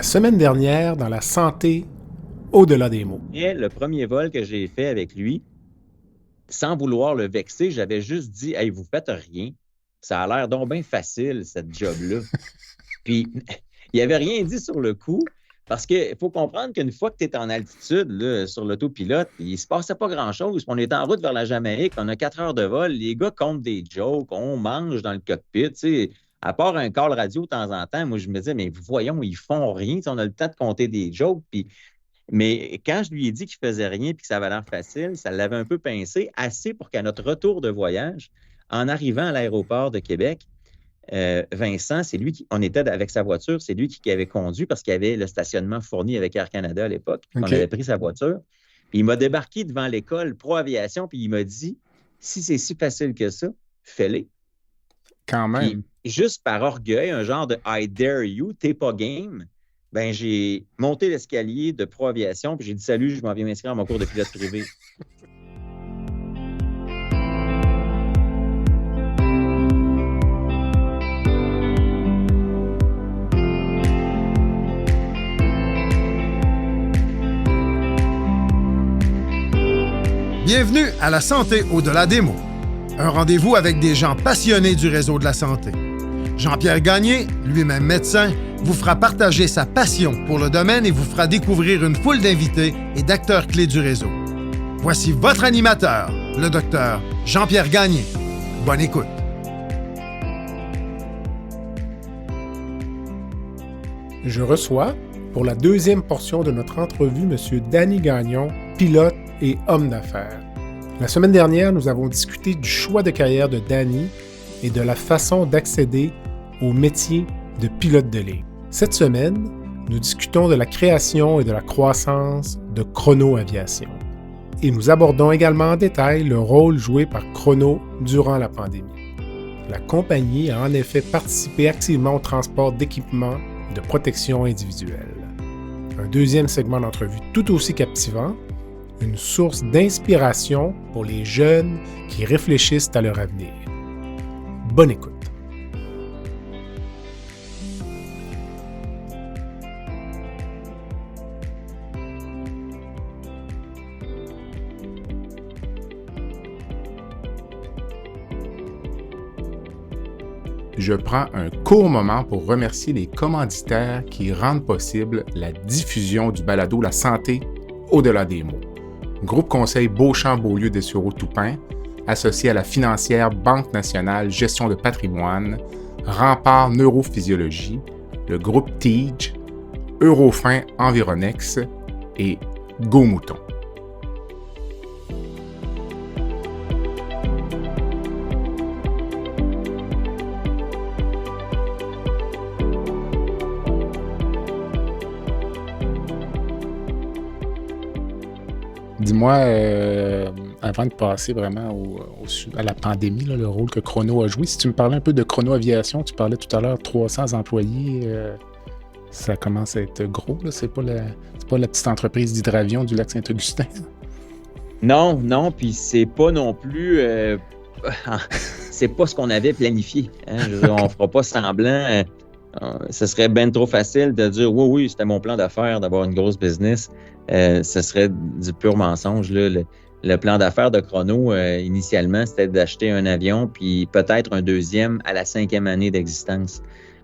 La semaine dernière, dans la santé au-delà des mots. Et le premier vol que j'ai fait avec lui, sans vouloir le vexer, j'avais juste dit « Hey, vous faites rien. Ça a l'air donc bien facile, cette job-là. » Puis, il n'avait rien dit sur le coup, parce qu'il faut comprendre qu'une fois que tu es en altitude là, sur l'autopilote, il ne se passait pas grand-chose. On est en route vers la Jamaïque, on a 4 heures de vol, les gars comptent des jokes, on mange dans le cockpit, tu sais. À part un call radio de temps en temps, moi, je me disais, mais voyons, ils font rien, on a le temps de compter des jokes. Mais quand je lui ai dit qu'il faisait rien et que ça avait l'air facile, ça l'avait un peu pincé, assez pour qu'à notre retour de voyage, en arrivant à l'aéroport de Québec, Vincent, c'est lui on était avec sa voiture, c'est lui qui avait conduit parce qu'il y avait le stationnement fourni avec Air Canada à l'époque. Okay. On avait pris sa voiture. Puis il m'a débarqué devant l'école Pro Aviation, puis il m'a dit si c'est si facile que ça, fais-le. Quand même. Puis, juste par orgueil, un genre de I dare you, t'es pas game. Ben, j'ai monté l'escalier de Pro Aviation, puis j'ai dit salut, je m'en viens m'inscrire à mon cours de pilote privé. Bienvenue à La santé au-delà des mots. Un rendez-vous avec des gens passionnés du réseau de la santé. Jean-Pierre Gagné, lui-même médecin, vous fera partager sa passion pour le domaine et vous fera découvrir une foule d'invités et d'acteurs clés du réseau. Voici votre animateur, le docteur Jean-Pierre Gagné. Bonne écoute. Je reçois, pour la deuxième portion de notre entrevue, M. Danny Gagnon, pilote et homme d'affaires. La semaine dernière, nous avons discuté du choix de carrière de Danny et de la façon d'accéder au métier de pilote de ligne. Cette semaine, nous discutons de la création et de la croissance de Chrono Aviation. Et nous abordons également en détail le rôle joué par Chrono durant la pandémie. La compagnie a en effet participé activement au transport d'équipements de protection individuelle. Un deuxième segment d'entrevue tout aussi captivant, une source d'inspiration pour les jeunes qui réfléchissent à leur avenir. Bonne écoute. Je prends un court moment pour remercier les commanditaires qui rendent possible la diffusion du balado La santé au-delà des mots. Groupe Conseil Beauchamp-Beaulieu Dessureau-Toupin, associé à la financière Banque nationale Gestion de patrimoine, Rempart Neurophysiologie, le groupe TIGE, Eurofin Environex et Go Mouton. Dis-moi, avant de passer vraiment à la pandémie, là, le rôle que Chrono a joué, si tu me parlais un peu de Chrono Aviation, tu parlais tout à l'heure 300 employés, ça commence à être gros, là, c'est pas la petite entreprise d'hydravion du lac Saint-Augustin. Non, puis c'est pas non plus, c'est pas ce qu'on avait planifié. Hein? On fera pas semblant. Ce serait bien trop facile de dire oui, c'était mon plan d'affaires d'avoir une grosse business. Ce serait du pur mensonge. Là. Le plan d'affaires de Chrono, initialement, c'était d'acheter un avion, puis peut-être un deuxième à la 5e année d'existence.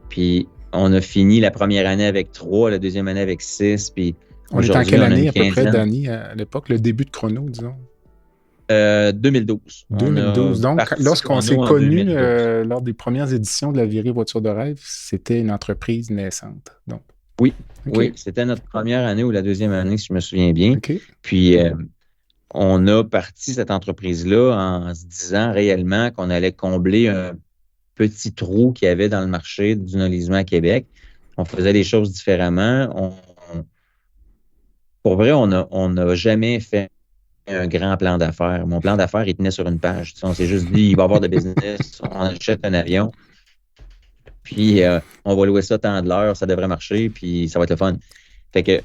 Puis on a fini la première année avec 3, la deuxième année avec 6. Puis on est en quelle année à peu près, Danny, à l'époque, le début de Chrono, disons? 2012. 2012. Donc, lorsqu'on s'est connus lors des premières éditions de la virée Voiture de rêve, c'était une entreprise naissante. Donc. Oui, okay. Oui, c'était notre première année ou la deuxième année, si je me souviens bien. Okay. Puis, on a parti cette entreprise-là en se disant réellement qu'on allait combler un petit trou qu'il y avait dans le marché du nolisement à Québec. On faisait les choses différemment. Pour vrai, on n'a jamais fait un grand plan d'affaires. Mon plan d'affaires, il tenait sur une page. On s'est juste dit, il va y avoir de business, on achète un avion, puis on va louer ça tant de l'heure, ça devrait marcher, puis ça va être le fun. Fait que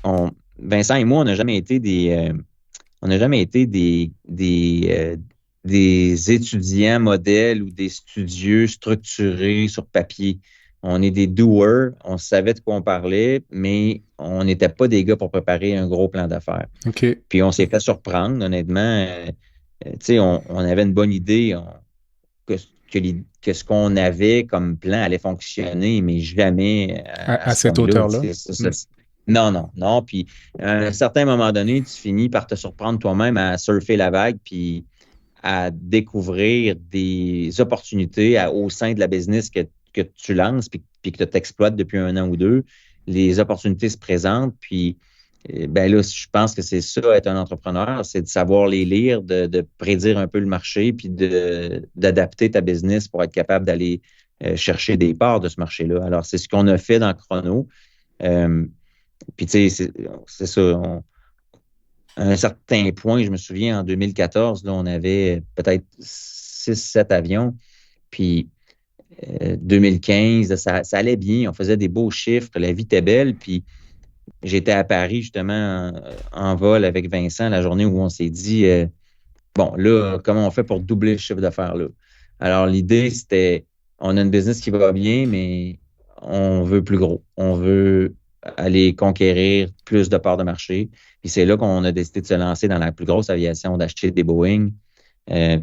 Vincent et moi, on n'a jamais été des étudiants modèles ou des studieux structurés sur papier. On est des doers, on savait de quoi on parlait, mais on n'était pas des gars pour préparer un gros plan d'affaires. OK. Puis on s'est fait surprendre, honnêtement. On avait une bonne idée que ce qu'on avait comme plan allait fonctionner, mais jamais À cette hauteur-là. Non. Puis à un certain moment donné, tu finis par te surprendre toi-même à surfer la vague, puis à découvrir des opportunités au sein de la business que tu lances puis que tu exploites depuis 1 an ou 2. Les opportunités se présentent, puis ben là, je pense que c'est ça, être un entrepreneur, c'est de savoir les lire, de prédire un peu le marché, puis d'adapter ta business pour être capable d'aller chercher des parts de ce marché-là. Alors, c'est ce qu'on a fait dans Chrono. Puis, tu sais, c'est ça. À un certain point, je me souviens, en 2014, là, on avait peut-être 6-7 avions. Puis, 2015, ça allait bien. On faisait des beaux chiffres. La vie était belle. Puis, j'étais à Paris, justement, en vol avec Vincent, la journée où on s'est dit, bon, là, comment on fait pour doubler le chiffre d'affaires là? Alors, l'idée, c'était, on a une business qui va bien, mais on veut plus gros. On veut aller conquérir plus de parts de marché. Puis c'est là qu'on a décidé de se lancer dans la plus grosse aviation, d'acheter des Boeing,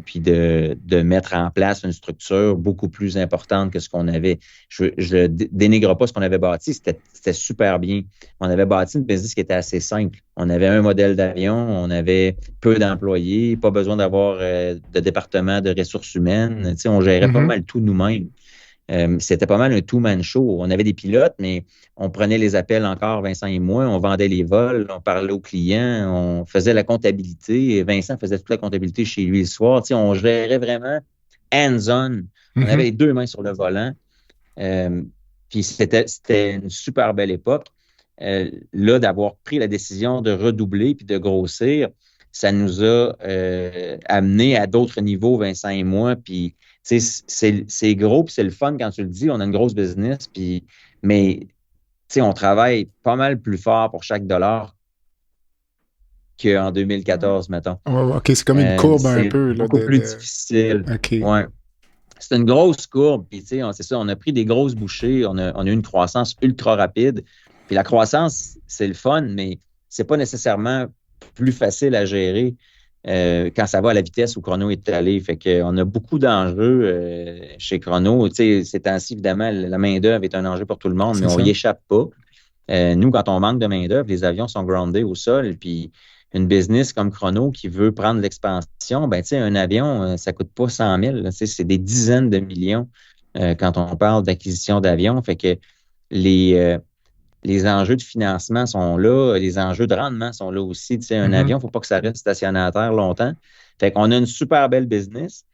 puis de mettre en place une structure beaucoup plus importante que ce qu'on avait. Je dénigre pas ce qu'on avait bâti, c'était super bien. On avait bâti une business qui était assez simple. On avait un modèle d'avion, on avait peu d'employés, pas besoin d'avoir de département de ressources humaines. Tu sais, on gérait pas mal tout nous-mêmes. C'était pas mal un two-man show. On avait des pilotes, mais on prenait les appels encore, Vincent et moi, on vendait les vols, on parlait aux clients, on faisait la comptabilité. Vincent faisait toute la comptabilité chez lui le soir. Tu sais, on gérait vraiment hands-on. On avait les 2 mains sur le volant. Puis c'était une super belle époque. Là, d'avoir pris la décision de redoubler puis de grossir, ça nous a amené à d'autres niveaux, Vincent et moi. Puis, tu sais, c'est gros, puis c'est le fun quand tu le dis. On a une grosse business, mais, tu sais, on travaille pas mal plus fort pour chaque dollar qu'en 2014, mettons. OK, c'est comme une courbe un peu. C'est beaucoup plus difficile. OK. Ouais. C'est une grosse courbe, puis, tu sais, c'est ça, on a pris des grosses bouchées, on a eu une croissance ultra rapide. Puis la croissance, c'est le fun, mais c'est pas nécessairement plus facile à gérer quand ça va à la vitesse où Chrono est allé. Fait qu'on a beaucoup d'enjeux chez Chrono. Tu sais, ces temps-ci, évidemment, la main-d'œuvre est un enjeu pour tout le monde, mais on n'y échappe pas. Nous, quand on manque de main-d'œuvre, les avions sont groundés au sol. Puis une business comme Chrono qui veut prendre l'expansion, ben, tu sais, un avion, ça coûte pas 100 000. Tu sais, c'est des dizaines de millions quand on parle d'acquisition d'avions. Fait que les enjeux de financement sont là, les enjeux de rendement sont là aussi. Tu sais, un avion, il ne faut pas que ça reste stationné à terre longtemps. Fait qu'on a une super belle business,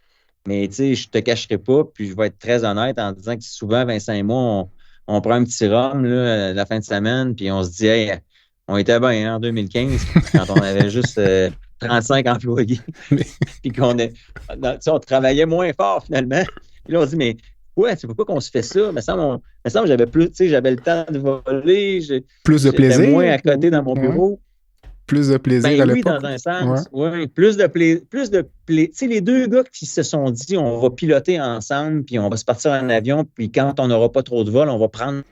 mais tu sais, je ne te cacherai pas, puis je vais être très honnête en disant que souvent, Vincent et moi, on prend un petit rhum là, la fin de semaine, puis on se dit, hey, on était bien en 2015 quand on avait juste 35 employés, puis on travaillait moins fort finalement. Puis là, on se dit, mais ouais, c'est pourquoi qu'on se fait ça? Il me semble que j'avais plus, tu sais, j'avais le temps de voler. Plus de plaisir. J'étais moins à côté dans mon bureau. Plus de plaisir à l'époque. Oui, dans un sens. Oui, plus de plaisir. Tu sais, les 2 gars qui se sont dit, on va piloter ensemble, puis on va se partir en avion, puis quand on n'aura pas trop de vol, on va prendre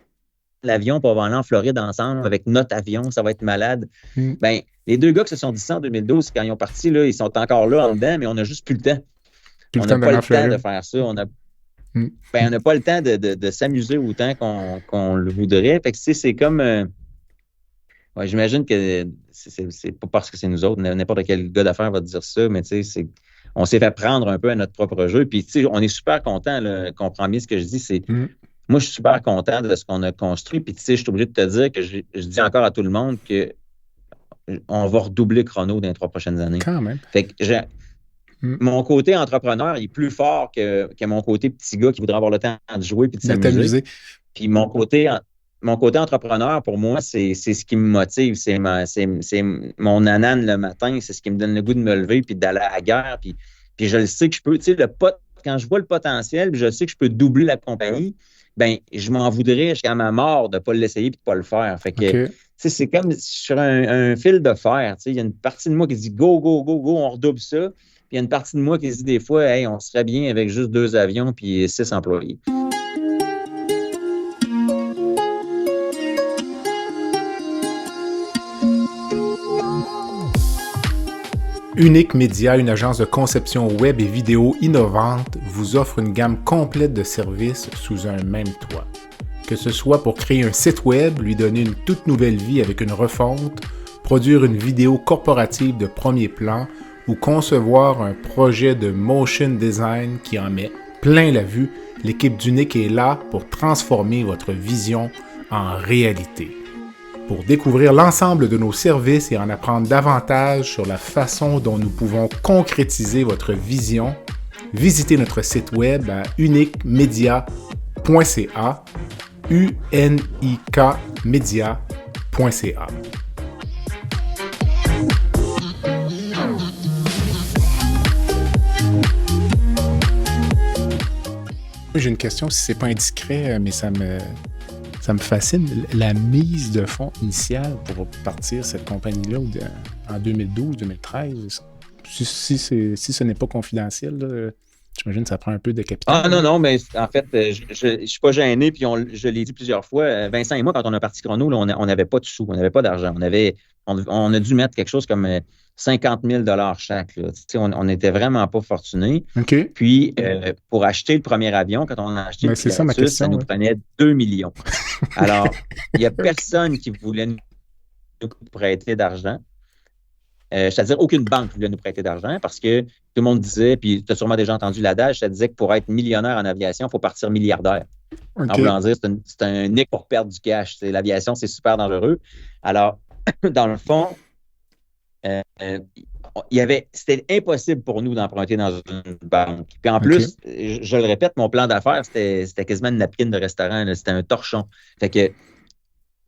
l'avion pour aller en Floride ensemble avec notre avion, ça va être malade. Ben, les 2 gars qui se sont dit ça en 2012, quand ils ont parti, là, ils sont encore là en dedans, mais on n'a juste plus le temps. On n'a pas le temps de faire ça. On n'a pas le temps de s'amuser autant qu'on le voudrait. Fait que, c'est comme... j'imagine que c'est pas parce que c'est nous autres. N'importe quel gars d'affaires va te dire ça, mais on s'est fait prendre un peu à notre propre jeu. Puis, on est super content, comprends bien ce que je dis. Moi, je suis super content de ce qu'on a construit. Puis, je suis obligé de te dire que je dis encore à tout le monde qu'on va redoubler Chrono dans les 3 prochaines années. Quand même. Fait que mon côté entrepreneur, il est plus fort que mon côté petit gars qui voudrait avoir le temps de jouer et de s'amuser. Puis mon côté entrepreneur, pour moi, c'est ce qui me motive. C'est mon nanane le matin. C'est ce qui me donne le goût de me lever puis d'aller à la guerre. Puis je le sais que je peux, quand je vois le potentiel, puis je sais que je peux doubler la compagnie, ben je m'en voudrais jusqu'à ma mort de ne pas l'essayer et de ne pas le faire. Fait que, c'est comme sur un fil de fer. Il y a une partie de moi qui dit go, go, go, go, on redouble ça. Puis il y a une partie de moi qui se dit des fois, hey, on serait bien avec juste 2 avions puis 6 employés. Unique Media, une agence de conception web et vidéo innovante, vous offre une gamme complète de services sous un même toit. Que ce soit pour créer un site web, lui donner une toute nouvelle vie avec une refonte, produire une vidéo corporative de premier plan ou concevoir un projet de motion design qui en met plein la vue, l'équipe d'Unique est là pour transformer votre vision en réalité. Pour découvrir l'ensemble de nos services et en apprendre davantage sur la façon dont nous pouvons concrétiser votre vision, visitez notre site web à uniquemedia.ca, unikmedia.ca. J'ai une question, si c'est pas indiscret, mais ça me fascine. La mise de fonds initiale pour partir cette compagnie-là en 2012-2013, si ce n'est pas confidentiel, là, j'imagine que ça prend un peu de capital. Ah non, mais en fait, je ne suis pas gêné, puis je l'ai dit plusieurs fois. Vincent et moi, quand on a parti Chrono, là, on n'avait pas de sous, on n'avait pas d'argent. On a dû mettre quelque chose comme 50 000 $ chaque. On n'était vraiment pas fortunés. OK. Puis, pour acheter le premier avion, quand on a acheté le Pilatus, ça nous prenait 2 millions. Alors, il n'y a personne qui voulait nous prêter d'argent. C'est-à-dire, aucune banque voulait nous prêter d'argent parce que tout le monde disait, puis tu as sûrement déjà entendu l'adage, ça disait que pour être millionnaire en aviation, il faut partir milliardaire. Okay. En voulant dire, c'est un nick pour perdre du cash. L'aviation, c'est super dangereux. Alors, dans le fond, c'était impossible pour nous d'emprunter dans une banque. Puis en plus, je le répète, mon plan d'affaires, c'était quasiment une napkin de restaurant. Là, c'était un torchon. Fait que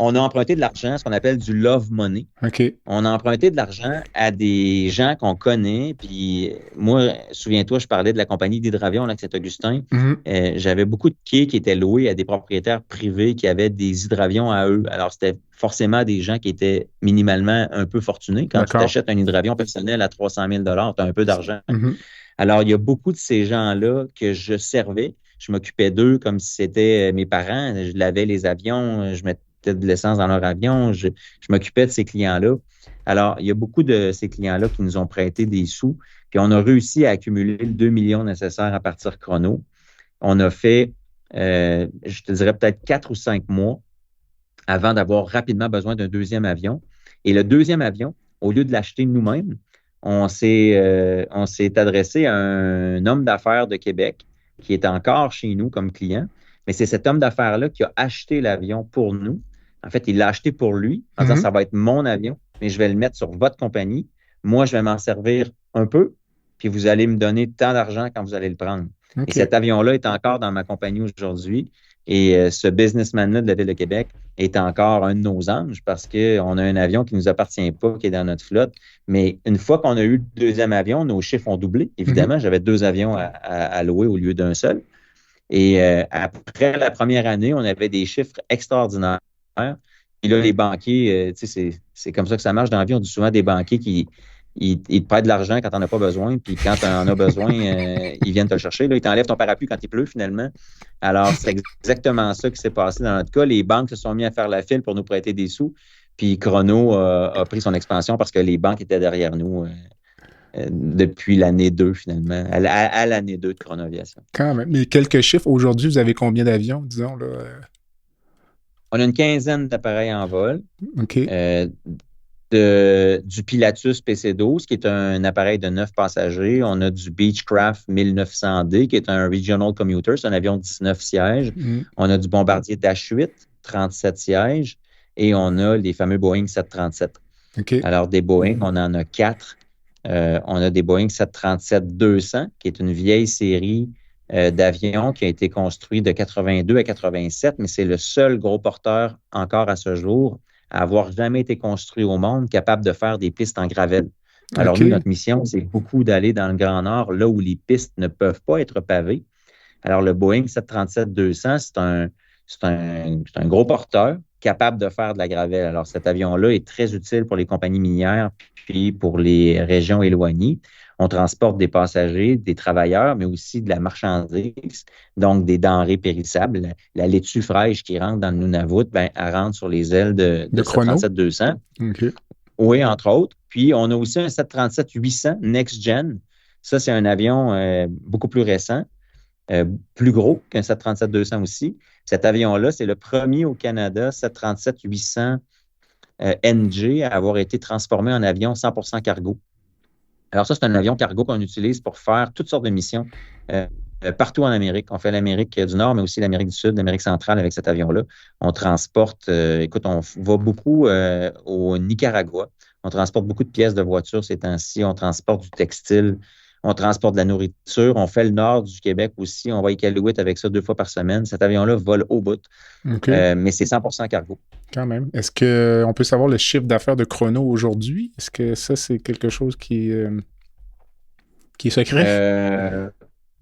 on a emprunté de l'argent, ce qu'on appelle du love money. Okay. On a emprunté de l'argent à des gens qu'on connaît. Puis moi, souviens-toi, je parlais de la compagnie d'hydravion là, Saint-Augustin. Mm-hmm. J'avais beaucoup de quais qui étaient loués à des propriétaires privés qui avaient des hydravions à eux. Alors, c'était forcément des gens qui étaient minimalement un peu fortunés. Quand tu t'achètes un hydravion personnel à 300 000 $, tu as un peu d'argent. Mm-hmm. Alors, il y a beaucoup de ces gens-là que je servais. Je m'occupais d'eux comme si c'était mes parents. Je lavais les avions, je mettais de l'essence dans leur avion. Je m'occupais de ces clients-là. Alors, il y a beaucoup de ces clients-là qui nous ont prêté des sous. Puis, on a réussi à accumuler le 2 millions nécessaires à partir Chrono. On a fait, je te dirais peut-être 4 ou 5 mois avant d'avoir rapidement besoin d'un deuxième avion. Et le deuxième avion, au lieu de l'acheter nous-mêmes, on s'est adressé à un homme d'affaires de Québec qui est encore chez nous comme client. Mais c'est cet homme d'affaires-là qui a acheté l'avion pour nous. En fait, il l'a acheté pour lui en disant ça va être mon avion, mais je vais le mettre sur votre compagnie. Moi, je vais m'en servir un peu, puis vous allez me donner tant d'argent quand vous allez le prendre. Okay. Et cet avion-là est encore dans ma compagnie aujourd'hui. Et ce businessman-là de la Ville de Québec est encore un de nos anges parce qu'on a un avion qui ne nous appartient pas, qui est dans notre flotte. Mais une fois qu'on a eu le deuxième avion, nos chiffres ont doublé. Évidemment, j'avais 2 avions à louer au lieu d'un seul. Et après la première année, on avait des chiffres extraordinaires. Et là, les banquiers, c'est comme ça que ça marche dans la vie. On dit souvent des banquiers qui te prêtent de l'argent quand tu n'en as pas besoin. Puis quand tu en as besoin, ils viennent te le chercher. Là, ils t'enlèvent ton parapluie quand il pleut, finalement. Alors, c'est exactement ça qui s'est passé dans notre cas. Les banques se sont mis à faire la file pour nous prêter des sous. Puis Chrono a pris son expansion parce que les banques étaient derrière nous. Depuis l'année 2, finalement, à l'année 2 de Chrono Aviation. Quand même. Mais quelques chiffres. Aujourd'hui, vous avez combien d'avions, disons? Là? On a une quinzaine d'appareils en vol. OK. Du Pilatus PC-12, qui est un appareil de 9 passagers. On a du Beechcraft 1900D, qui est un Regional Commuter. C'est un avion de 19 sièges. On a du Bombardier Dash 8, 37 sièges. Et on a les fameux Boeing 737. Okay. Alors, des Boeing, on en a 4. On a des Boeing 737-200, qui est une vieille série d'avions qui a été construit de 82 à 87, mais c'est le seul gros porteur encore à ce jour à avoir jamais été construit au monde capable de faire des pistes en gravelle. Alors, nous, notre mission, c'est beaucoup d'aller dans le Grand Nord, là où les pistes ne peuvent pas être pavées. Alors, le Boeing 737-200, c'est un gros porteur capable de faire de la gravelle. Alors, cet avion-là est très utile pour les compagnies minières puis pour les régions éloignées. On transporte des passagers, des travailleurs, mais aussi de la marchandise, donc des denrées périssables. La laitue fraîche qui rentre dans le Nunavut, elle rentre sur les ailes de 737-200. Okay. Oui, entre autres. Puis, on a aussi un 737-800 Next Gen. Ça, c'est un avion beaucoup plus récent, plus gros qu'un 737-200 aussi. Cet avion-là, c'est le premier au Canada, 737-800 NG, à avoir été transformé en avion 100% cargo. Alors ça, c'est un avion cargo qu'on utilise pour faire toutes sortes de missions partout en Amérique. On fait l'Amérique du Nord, mais aussi l'Amérique du Sud, l'Amérique centrale avec cet avion-là. On transporte, écoute, on va beaucoup au Nicaragua. On transporte beaucoup de pièces de voitures ces temps-ci. On transporte du textile. On transporte de la nourriture. On fait le nord du Québec aussi. On va à Iqaluit avec ça 2 fois par semaine. Cet avion-là vole au bout, OK. mais c'est 100% cargo. Quand même. Est-ce qu'on peut savoir le chiffre d'affaires de Chrono aujourd'hui? Est-ce que ça, c'est quelque chose qui est secret?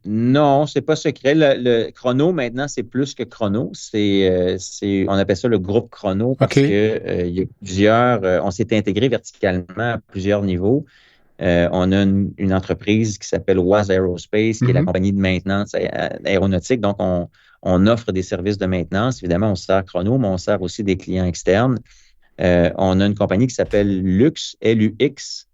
Non, c'est pas secret. Le Chrono, maintenant, c'est plus que Chrono. On appelle ça le groupe Chrono parce OK. que il y a plusieurs. On s'est intégré verticalement à plusieurs niveaux. On a une entreprise qui s'appelle WAS Aerospace, qui est la compagnie de maintenance aéronautique. Donc, on offre des services de maintenance. Évidemment, on sert Chrono, mais on sert aussi des clients externes. On a une compagnie qui s'appelle Lux, Lux.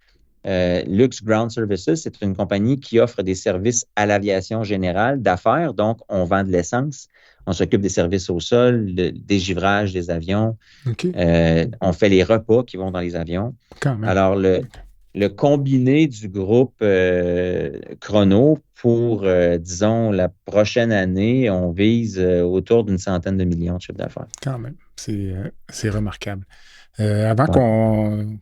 Lux Ground Services, c'est une compagnie qui offre des services à l'aviation générale d'affaires. Donc, on vend de l'essence, on s'occupe des services au sol, des givrages des avions. OK. On fait les repas qui vont dans les avions. Quand même. Alors, le combiné du groupe Chrono pour, disons, la prochaine année, on vise autour d'une centaine de millions de chiffres d'affaires. Quand même. C'est remarquable. Avant qu'on...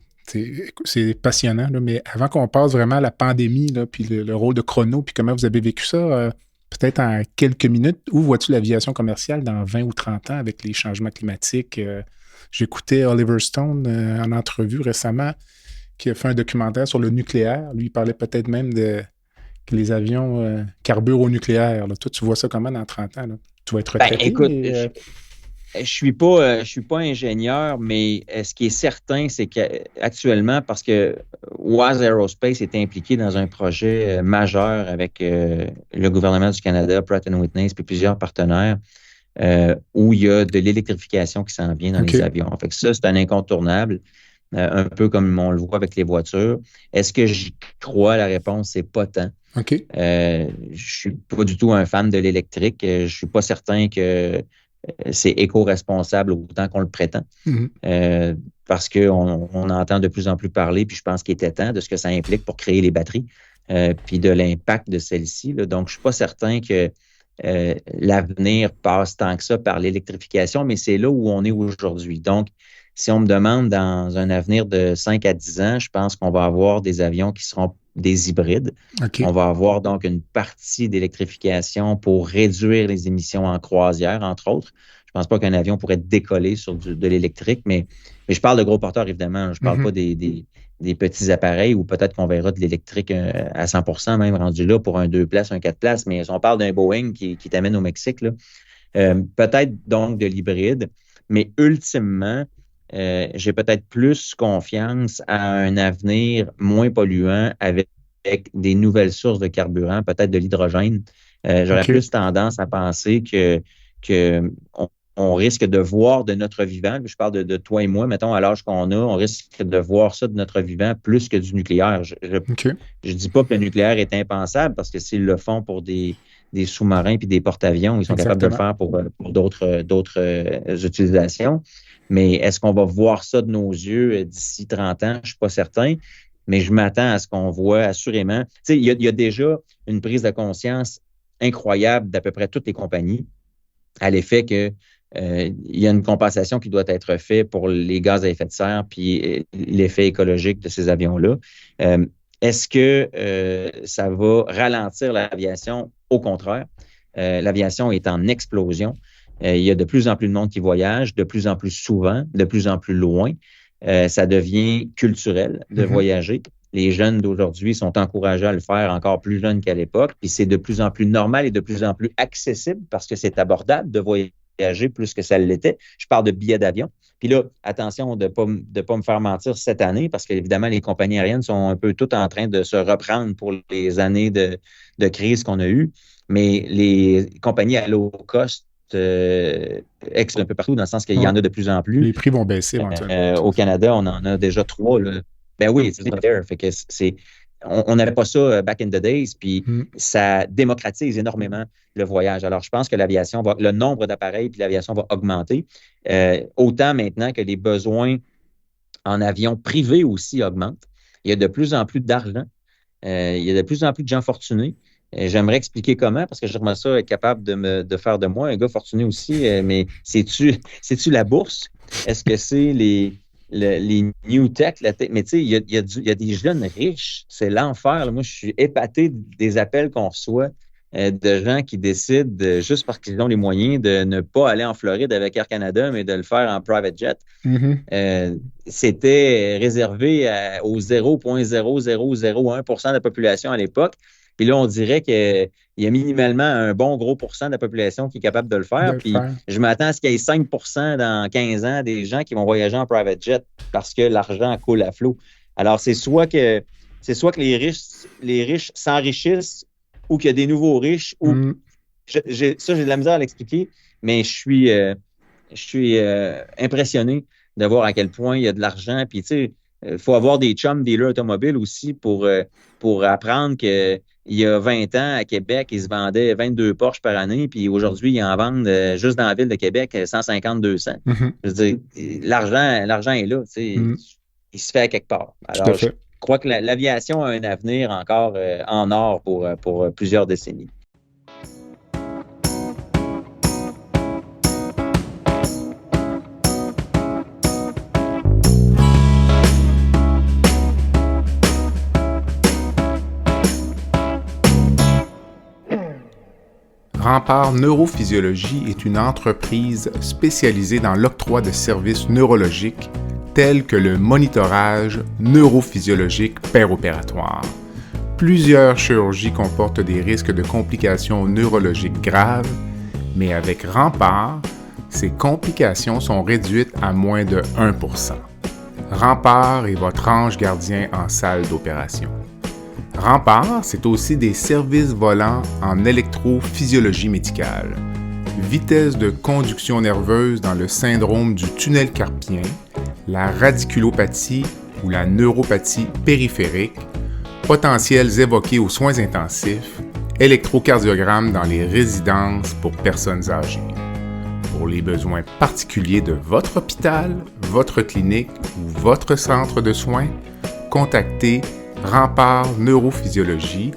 C'est passionnant, là, mais avant qu'on passe vraiment à la pandémie, là, puis le rôle de Chrono, puis comment vous avez vécu ça, peut-être en quelques minutes, où vois-tu l'aviation commerciale dans 20 ou 30 ans avec les changements climatiques? J'écoutais Oliver Stone en entrevue récemment, qui a fait un documentaire sur le nucléaire. Lui, il parlait peut-être même que les avions carburent au nucléaire. Là. Toi, tu vois ça comment dans 30 ans? Là? Tu vas être retraité? Écoute, je suis pas ingénieur, mais ce qui est certain, c'est qu'actuellement, parce que WAS Aerospace est impliqué dans un projet majeur avec le gouvernement du Canada, Pratt & Whitney, puis plusieurs partenaires, où il y a de l'électrification qui s'en vient dans les avions. Fait que ça, c'est un incontournable, un peu comme on le voit avec les voitures. Est-ce que j'y crois? La réponse, c'est pas tant. OK. Je suis pas du tout un fan de l'électrique. Je suis pas certain que c'est éco-responsable autant qu'on le prétend. Parce qu'on entend de plus en plus parler, puis je pense qu'il était temps de ce que ça implique pour créer les batteries, puis de l'impact de celles-ci. Là. Donc, je ne suis pas certain que l'avenir passe tant que ça par l'électrification, mais c'est là où on est aujourd'hui. Donc, si on me demande dans un avenir de 5 à 10 ans, je pense qu'on va avoir des avions qui seront des hybrides. Okay. On va avoir donc une partie d'électrification pour réduire les émissions en croisière, entre autres. Je ne pense pas qu'un avion pourrait décoller sur de l'électrique, mais je parle de gros porteurs, évidemment. Je ne parle pas des petits appareils où peut-être qu'on verra de l'électrique à 100% même rendu là pour un 2 places, un 4 places, mais si on parle d'un Boeing qui t'amène au Mexique, là, peut-être donc de l'hybride, mais ultimement, j'ai peut-être plus confiance à un avenir moins polluant avec des nouvelles sources de carburant, peut-être de l'hydrogène. J'aurais plus tendance à penser qu'on risque de voir de notre vivant, je parle de toi et moi, mettons, à l'âge qu'on a, on risque de voir ça de notre vivant plus que du nucléaire. Je ne dis pas que le nucléaire est impensable parce que s'ils le font pour des sous-marins puis des porte-avions, ils sont capables de le faire pour d'autres utilisations. Mais est-ce qu'on va voir ça de nos yeux d'ici 30 ans? Je ne suis pas certain, mais je m'attends à ce qu'on voit assurément. Tu sais, il y a déjà une prise de conscience incroyable d'à peu près toutes les compagnies à l'effet que il y a une compensation qui doit être faite pour les gaz à effet de serre puis l'effet écologique de ces avions-là. Est-ce que ça va ralentir l'aviation? Au contraire, l'aviation est en explosion. Il y a de plus en plus de monde qui voyage, de plus en plus souvent, de plus en plus loin. Ça devient culturel de voyager. Les jeunes d'aujourd'hui sont encouragés à le faire encore plus jeunes qu'à l'époque. Puis c'est de plus en plus normal et de plus en plus accessible parce que c'est abordable de voyager plus que ça l'était. Je parle de billets d'avion. Puis là, attention de ne pas me faire mentir cette année parce qu'évidemment, les compagnies aériennes sont un peu toutes en train de se reprendre pour les années de crise qu'on a eues. Mais les compagnies à low cost un peu partout, dans le sens qu'il y en a de plus en plus. Les prix vont baisser éventuellement. Au Canada, on en a déjà 3. Là. Ben oui, c'est fair. Fait que on n'avait pas ça back in the days, puis ça démocratise énormément le voyage. Alors, je pense que le nombre d'appareils puis l'aviation va augmenter. Autant maintenant que les besoins en avion privé aussi augmentent. Il y a de plus en plus d'argent. Il y a de plus en plus de gens fortunés. J'aimerais expliquer comment, parce que j'aimerais ça être capable de faire de moi un gars fortuné aussi. Mais c'est-tu la bourse? Est-ce que c'est les new tech? Mais tu sais, il y a des jeunes riches. C'est l'enfer. Là. Moi, je suis épaté des appels qu'on reçoit de gens qui décident, juste parce qu'ils ont les moyens, de ne pas aller en Floride avec Air Canada, mais de le faire en private jet. C'était réservé aux 0,0001% de la population à l'époque. Puis là, on dirait qu'il y a minimalement un bon gros pourcent de la population qui est capable de le faire. Puis je m'attends à ce qu'il y ait 5% dans 15 ans des gens qui vont voyager en private jet parce que l'argent coule à flot. Alors, c'est soit que les riches s'enrichissent ou qu'il y a des nouveaux riches. Ou j'ai de la misère à l'expliquer, mais je suis impressionné de voir à quel point il y a de l'argent. Puis, tu sais, il faut avoir des chums dealers automobiles aussi pour apprendre qu'il y a 20 ans, à Québec, ils se vendaient 22 Porsche par année, puis aujourd'hui, ils en vendent juste dans la ville de Québec 150-200. Je veux dire, l'argent est là, tu sais, il se fait à quelque part. Alors, je crois que l'aviation a un avenir encore en or pour plusieurs décennies. Rempart Neurophysiologie est une entreprise spécialisée dans l'octroi de services neurologiques tels que le monitorage neurophysiologique péropératoire. Plusieurs chirurgies comportent des risques de complications neurologiques graves, mais avec Rempart, ces complications sont réduites à moins de 1%. Rempart est votre ange gardien en salle d'opération. Rempart, c'est aussi des services volants en électrophysiologie médicale, vitesse de conduction nerveuse dans le syndrome du tunnel carpien, la radiculopathie ou la neuropathie périphérique, potentiels évoqués aux soins intensifs, électrocardiogramme dans les résidences pour personnes âgées. Pour les besoins particuliers de votre hôpital, votre clinique ou votre centre de soins, contactez Rempart Neurophysiologie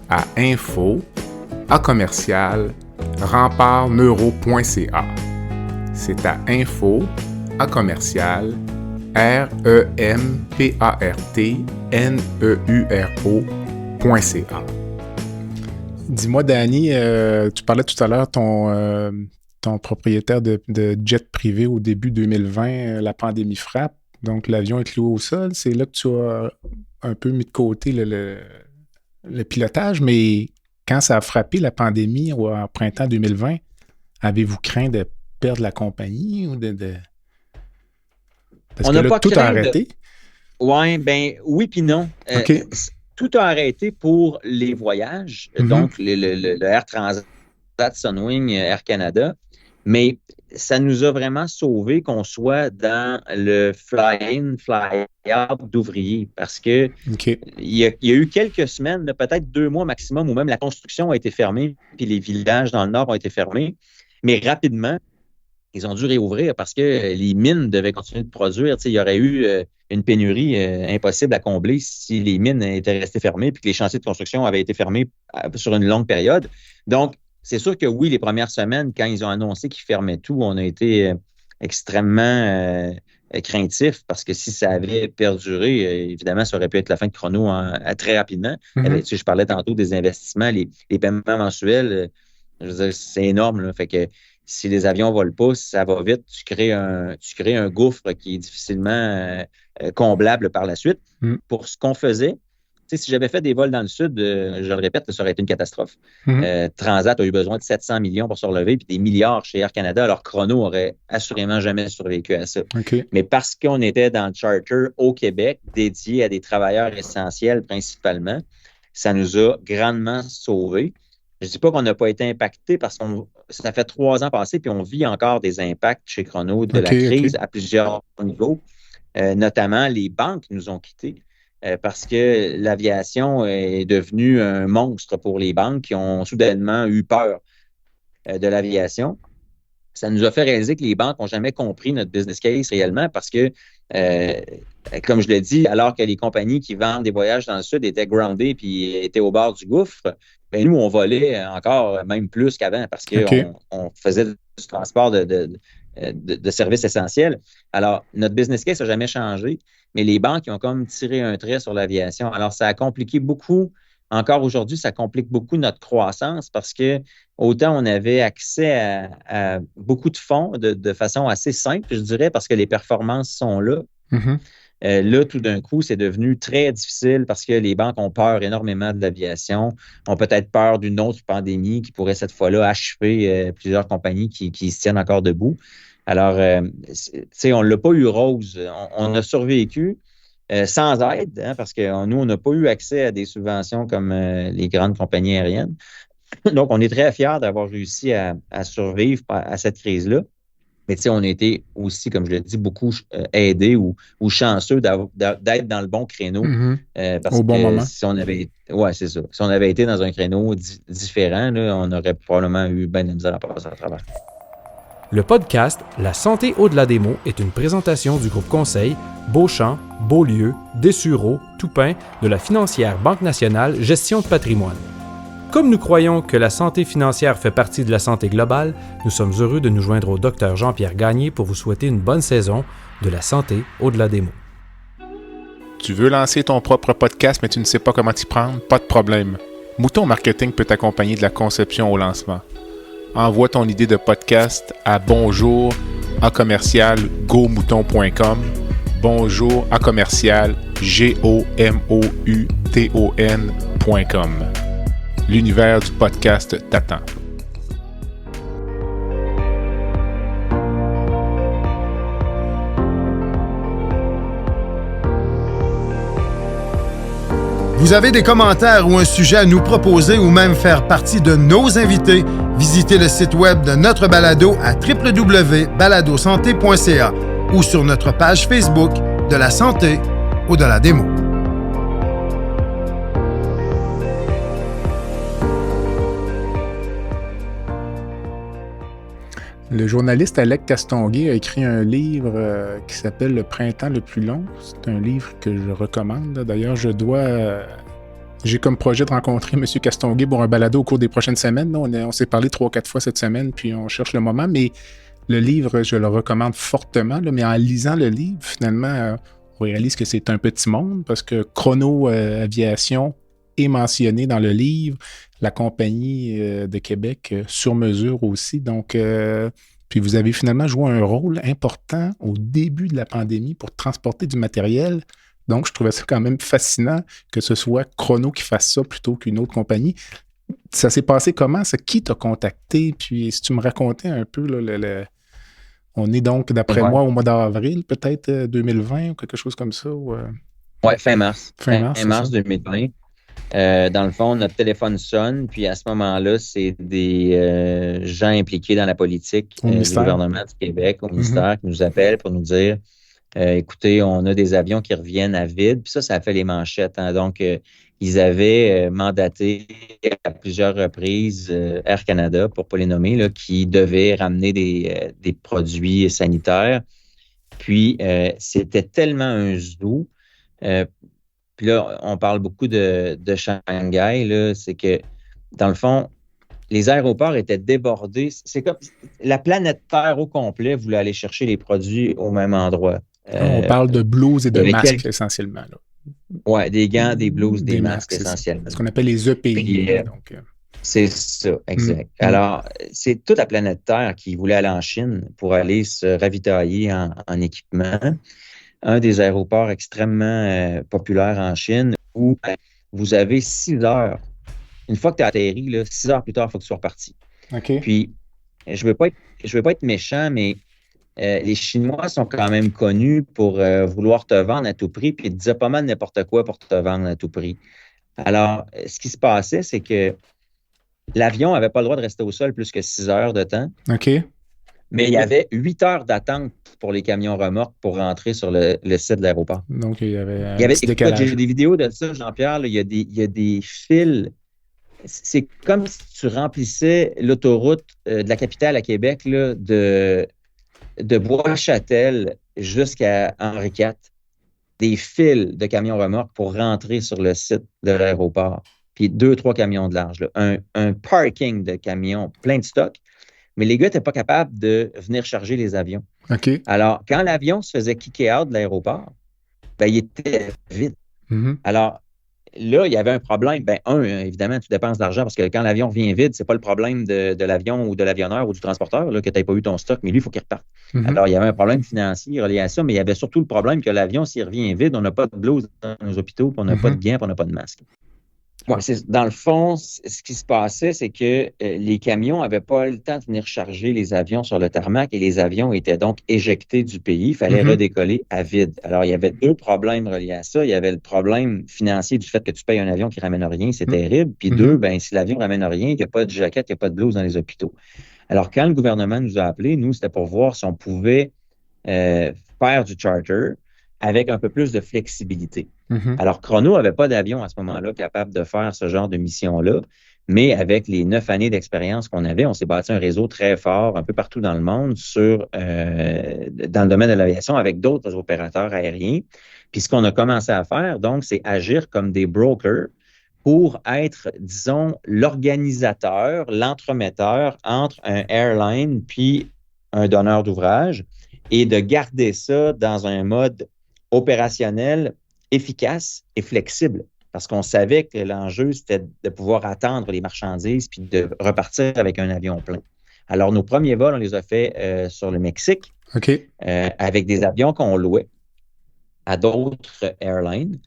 à info@rempartneuro.ca. C'est à info@rempartneuro.ca. Dis-moi, Danny, tu parlais tout à l'heure ton propriétaire de jet privé au début 2020, la pandémie frappe, donc l'avion est cloué au sol. C'est là que tu as un peu mis de côté le pilotage, mais quand ça a frappé la pandémie au printemps 2020, avez-vous craint de perdre la compagnie ou Parce que là, tout a arrêté? Oui puis non. Okay. Tout a arrêté pour les voyages, donc le Air Transat, Sunwing, Air Canada, mais ça nous a vraiment sauvés qu'on soit dans le fly-in, fly-out d'ouvriers parce que il y a eu quelques semaines, peut-être 2 mois maximum, où même la construction a été fermée, puis les villages dans le nord ont été fermés, mais rapidement, ils ont dû réouvrir parce que les mines devaient continuer de produire. Tu sais, il y aurait eu une pénurie impossible à combler si les mines étaient restées fermées puis que les chantiers de construction avaient été fermés sur une longue période. Donc, c'est sûr que oui, les premières semaines, quand ils ont annoncé qu'ils fermaient tout, on a été extrêmement craintifs parce que si ça avait perduré, évidemment, ça aurait pu être la fin de chrono très rapidement. Tu sais, je parlais tantôt des investissements, les paiements mensuels, je veux dire, c'est énorme. Là. Fait que si les avions ne volent pas, si ça va vite, tu crées un gouffre qui est difficilement comblable par la suite. Pour ce qu'on faisait, tu sais, si j'avais fait des vols dans le sud, je le répète, ça aurait été une catastrophe. Transat a eu besoin de 700 millions pour se relever, puis des milliards chez Air Canada, alors Chrono aurait assurément jamais survécu à ça. Mais parce qu'on était dans le charter au Québec, dédié à des travailleurs essentiels principalement, ça nous a grandement sauvés. Je ne dis pas qu'on n'a pas été impacté parce que ça fait 3 ans passés, puis on vit encore des impacts chez Chrono de la crise à plusieurs niveaux. Notamment, les banques nous ont quittés parce que l'aviation est devenue un monstre pour les banques qui ont soudainement eu peur de l'aviation. Ça nous a fait réaliser que les banques n'ont jamais compris notre business case réellement parce que, comme je l'ai dit, alors que les compagnies qui vendent des voyages dans le Sud étaient groundées puis étaient au bord du gouffre, bien, nous, on volait encore même plus qu'avant parce qu'on faisait du transport de services essentiels. Alors, notre business case n'a jamais changé, mais les banques ont comme tiré un trait sur l'aviation. Alors, ça a compliqué beaucoup. Encore aujourd'hui, ça complique beaucoup notre croissance parce que autant on avait accès à beaucoup de fonds de façon assez simple, je dirais, parce que les performances sont là. Mm-hmm. Là, tout d'un coup, c'est devenu très difficile parce que les banques ont peur énormément de l'aviation, ont peut-être peur d'une autre pandémie qui pourrait cette fois-là achever plusieurs compagnies qui se tiennent encore debout. Alors, tu sais, on ne l'a pas eu rose. On a survécu. Sans aide, hein, parce que nous, on n'a pas eu accès à des subventions comme les grandes compagnies aériennes. Donc, on est très fiers d'avoir réussi à survivre à cette crise-là. Mais tu sais, on a été aussi, comme je l'ai dit, beaucoup aidés ou chanceux d'être dans le bon créneau. Mm-hmm. Parce au bon moment. Si on avait, c'est ça. Si on avait été dans un créneau différent, là, on aurait probablement eu bien de misère à passer à travers. Le podcast La santé au-delà des mots est une présentation du groupe conseil Beauchamp, Beaulieu, Dessureau, Toupin de la financière Banque nationale Gestion de patrimoine. Comme nous croyons que la santé financière fait partie de la santé globale, nous sommes heureux de nous joindre au Dr Jean-Pierre Gagné pour vous souhaiter une bonne saison de La santé au-delà des mots. Tu veux lancer ton propre podcast mais tu ne sais pas comment t'y prendre? Pas de problème. Mouton Marketing peut t'accompagner de la conception au lancement. Envoie ton idée de podcast à bonjour@gomouton.com, bonjour@gomouton.com. L'univers du podcast t'attend. Vous avez des commentaires ou un sujet à nous proposer ou même faire partie de nos invités, visitez le site web de notre balado à www.baladosanté.ca ou sur notre page Facebook de la santé au-delà des mots. Le journaliste Alec Castonguay a écrit un livre qui s'appelle « Le printemps le plus long ». C'est un livre que je recommande. D'ailleurs, j'ai comme projet de rencontrer M. Castonguay pour un balado au cours des prochaines semaines. On s'est parlé 3-4 fois cette semaine, puis on cherche le moment. Mais le livre, je le recommande fortement. Mais en lisant le livre, finalement, on réalise que c'est un petit monde parce que Chrono Aviation est mentionné dans le livre. La compagnie de Québec sur mesure aussi. Donc, puis vous avez finalement joué un rôle important au début de la pandémie pour transporter du matériel. Donc, je trouvais ça quand même fascinant que ce soit Chrono qui fasse ça plutôt qu'une autre compagnie. Ça s'est passé comment? Qui t'a contacté? Puis, si tu me racontais un peu, là, on est donc, d'après moi, au mois d'avril, peut-être 2020 ou quelque chose comme ça? Oui, fin mars. Fin mars 2020. Dans le fond, notre téléphone sonne, puis à ce moment-là, c'est des gens impliqués dans la politique du gouvernement du Québec, au ministère, qui nous appellent pour nous dire écoutez, on a des avions qui reviennent à vide, puis ça a fait les manchettes. Hein. Donc, ils avaient mandaté à plusieurs reprises Air Canada, pour ne pas les nommer, là, qui devait ramener des produits sanitaires. Puis, c'était tellement un zoo. Puis là, on parle beaucoup de Shanghai, là, c'est que, dans le fond, les aéroports étaient débordés. C'est comme la planète Terre au complet voulait aller chercher les produits au même endroit. On parle de blouses et de masques essentiellement. Oui, des gants, des blouses, des masques essentiellement. Ce qu'on appelle les EPI. Puis, c'est ça, exact. Alors, c'est toute la planète Terre qui voulait aller en Chine pour aller se ravitailler en équipement. Un des aéroports extrêmement populaires en Chine où vous avez 6 heures. Une fois que tu as atterri, là, 6 heures plus tard, il faut que tu sois reparti. Okay. Puis, je veux pas être méchant, mais les Chinois sont quand même connus pour vouloir te vendre à tout prix, puis ils te disaient pas mal n'importe quoi pour te vendre à tout prix. Alors, ce qui se passait, c'est que L'avion n'avait pas le droit de rester au sol plus que 6 heures de temps, OK. mais il y avait 8 heures d'attente pour les camions remorques pour rentrer sur le site de l'aéroport. Donc, il y avait un Il y avait, petit écoute, décalage. j'ai des vidéos de ça, Jean-Pierre. Là, il y a des fils. C'est comme si tu remplissais l'autoroute de la capitale à Québec là, de Bois-Châtel jusqu'à Henri IV. Des fils de camions remorques pour rentrer sur le site de l'aéroport. Puis 2-3 camions de large. Là. Un parking de camions plein de stock. Mais les gars n'étaient pas capables de venir charger les avions. OK. Alors, quand l'avion se faisait kicker out de l'aéroport, ben, il était vide. Mhm. Alors, là, il y avait un problème. Ben, évidemment, tu dépenses de l'argent parce que quand l'avion vient vide, c'est pas le problème de l'avion ou de l'avionneur ou du transporteur là, que tu n'aies pas eu ton stock, mais lui, il faut qu'il reparte. Mhm. Alors, il y avait un problème financier relié à ça, mais il y avait surtout le problème que l'avion, s'il revient vide, on n'a pas de blouse dans nos hôpitaux, puis on n'a pas de gants, puis on n'a pas de masque. Ouais, dans le fond, ce qui se passait, c'est que les camions n'avaient pas le temps de venir charger les avions sur le tarmac et les avions étaient donc éjectés du pays. Il fallait redécoller à vide. Alors, il y avait 2 problèmes reliés à ça. Il y avait le problème financier du fait que tu payes un avion qui ne ramène rien, c'est terrible. Puis 2, ben, si l'avion ne ramène rien, il n'y a pas de jaquette, il n'y a pas de blouse dans les hôpitaux. Alors, quand le gouvernement nous a appelés, nous, c'était pour voir si on pouvait faire du charter avec un peu plus de flexibilité. Alors, Chrono n'avait pas d'avion à ce moment-là capable de faire ce genre de mission-là, mais avec les 9 années d'expérience qu'on avait, on s'est bâti un réseau très fort un peu partout dans le monde dans le domaine de l'aviation avec d'autres opérateurs aériens. Puis ce qu'on a commencé à faire, donc, c'est agir comme des brokers pour être, disons, l'organisateur, l'entremetteur entre un airline puis un donneur d'ouvrage et de garder ça dans un mode opérationnel efficace et flexible parce qu'on savait que l'enjeu, c'était de pouvoir attendre les marchandises puis de repartir avec un avion plein. Alors, nos premiers vols, on les a faits sur le Mexique avec des avions qu'on louait à d'autres airlines.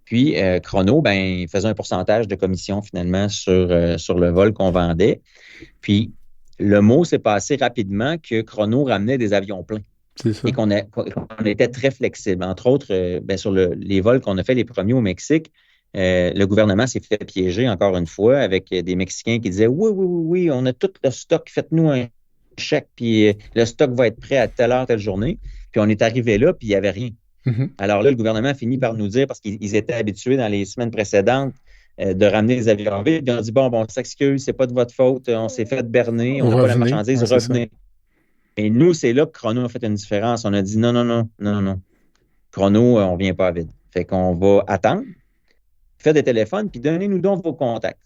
Puis, Chrono, ben, faisait un pourcentage de commission finalement sur le vol qu'on vendait. Puis, le mot s'est passé rapidement que Chrono ramenait des avions pleins. Et qu'on était très flexible. Entre autres, sur les vols qu'on a fait les premiers au Mexique, le gouvernement s'est fait piéger encore une fois avec des Mexicains qui disaient oui, on a tout le stock, faites-nous un chèque, puis le stock va être prêt à telle heure, telle journée. Puis on est arrivé là, puis il n'y avait rien. Alors là, le gouvernement a fini par nous dire, parce qu'ils étaient habitués dans les semaines précédentes de ramener des avions vides, puis on dit bon, on s'excuse, c'est pas de votre faute, on s'est fait berner, on n'a pas la marchandise, revenez. Et nous, c'est là que Chrono a fait une différence. On a dit non. Chrono, on ne vient pas à vide. Fait qu'on va attendre, faire des téléphones, puis donnez-nous donc vos contacts.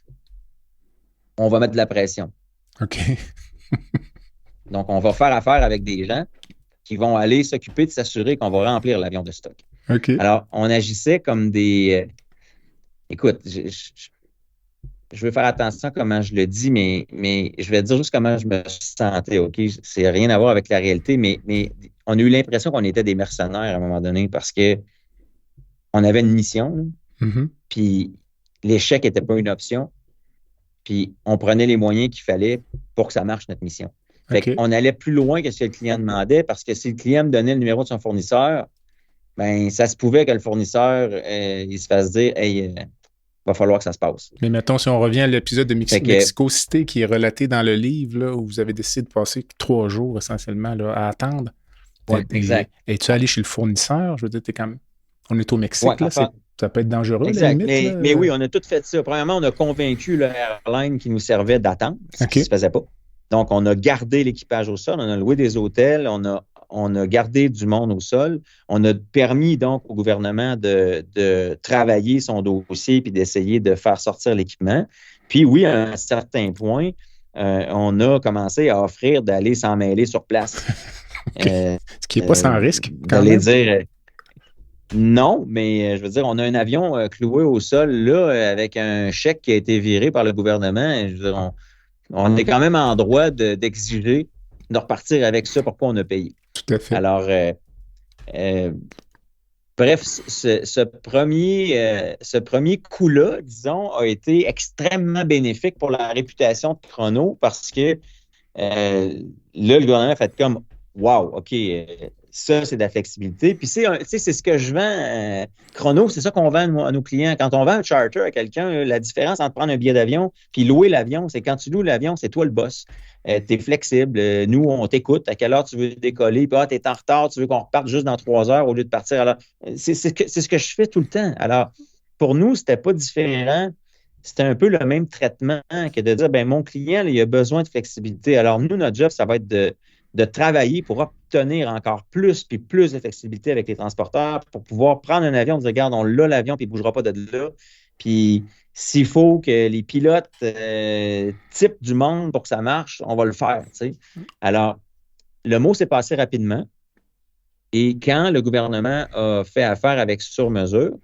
On va mettre de la pression. OK. Donc, on va faire affaire avec des gens qui vont aller s'occuper de s'assurer qu'on va remplir l'avion de stock. OK. Alors, on agissait comme des... Écoute, je veux faire attention à comment je le dis, mais je vais dire juste comment je me sentais, OK? C'est rien à voir avec la réalité, mais on a eu l'impression qu'on était des mercenaires à un moment donné parce que on avait une mission, puis l'échec n'était pas une option, puis on prenait les moyens qu'il fallait pour que ça marche, notre mission. Fait qu'on allait plus loin que ce que le client demandait parce que si le client me donnait le numéro de son fournisseur, ben ça se pouvait que le fournisseur, il se fasse dire « Hey, va falloir que ça se passe. » Mais mettons, si on revient à l'épisode de Mexico City qui est relaté dans le livre, là, où vous avez décidé de passer 3 jours essentiellement là, à attendre. Oui, exact. Es-tu allé chez le fournisseur? Je veux dire, on est au Mexique, là, ça peut être dangereux. Exact. Limite, mais oui, on a tout fait ça. Premièrement, on a convaincu l'airline qui nous servait d'attendre, ce qui ne se faisait pas. Donc, on a gardé l'équipage au sol, on a loué des hôtels, on a gardé du monde au sol. On a permis donc au gouvernement de travailler son dossier puis d'essayer de faire sortir l'équipement. Puis oui, à un certain point, on a commencé à offrir d'aller s'en mêler sur place. Ce qui n'est pas sans risque. D'aller dire non, mais je veux dire, on a un avion cloué au sol là avec un chèque qui a été viré par le gouvernement. Je veux dire, on est quand même en droit d'exiger de repartir avec ça pour quoi on a payé. Tout à fait. Alors, bref, ce premier coup-là, disons, a été extrêmement bénéfique pour la réputation de Chrono parce que là, le gouvernement a fait comme « Wow, OK, ça, c'est de la flexibilité. Puis, c'est ce que je vends, Chrono, c'est ça qu'on vend à nos clients. Quand on vend un charter à quelqu'un, la différence entre prendre un billet d'avion puis louer l'avion, c'est quand tu loues l'avion, c'est toi le boss. Tu es flexible. Nous, on t'écoute. À quelle heure tu veux décoller? Puis, tu es en retard, tu veux qu'on reparte juste dans 3 heures au lieu de partir. Alors, c'est ce que je fais tout le temps. Alors, pour nous, c'était pas différent. C'était un peu le même traitement que de dire, mon client, là, il a besoin de flexibilité. Alors, nous, notre job, ça va être de travailler pour obtenir encore plus puis plus de flexibilité avec les transporteurs pour pouvoir prendre un avion, dire, regarde, on l'a l'avion puis il ne bougera pas de là. Puis, s'il faut que les pilotes typent du monde pour que ça marche, on va le faire. Tu sais. Alors, le mot s'est passé rapidement. Et quand le gouvernement a fait affaire avec Sur-Mesure,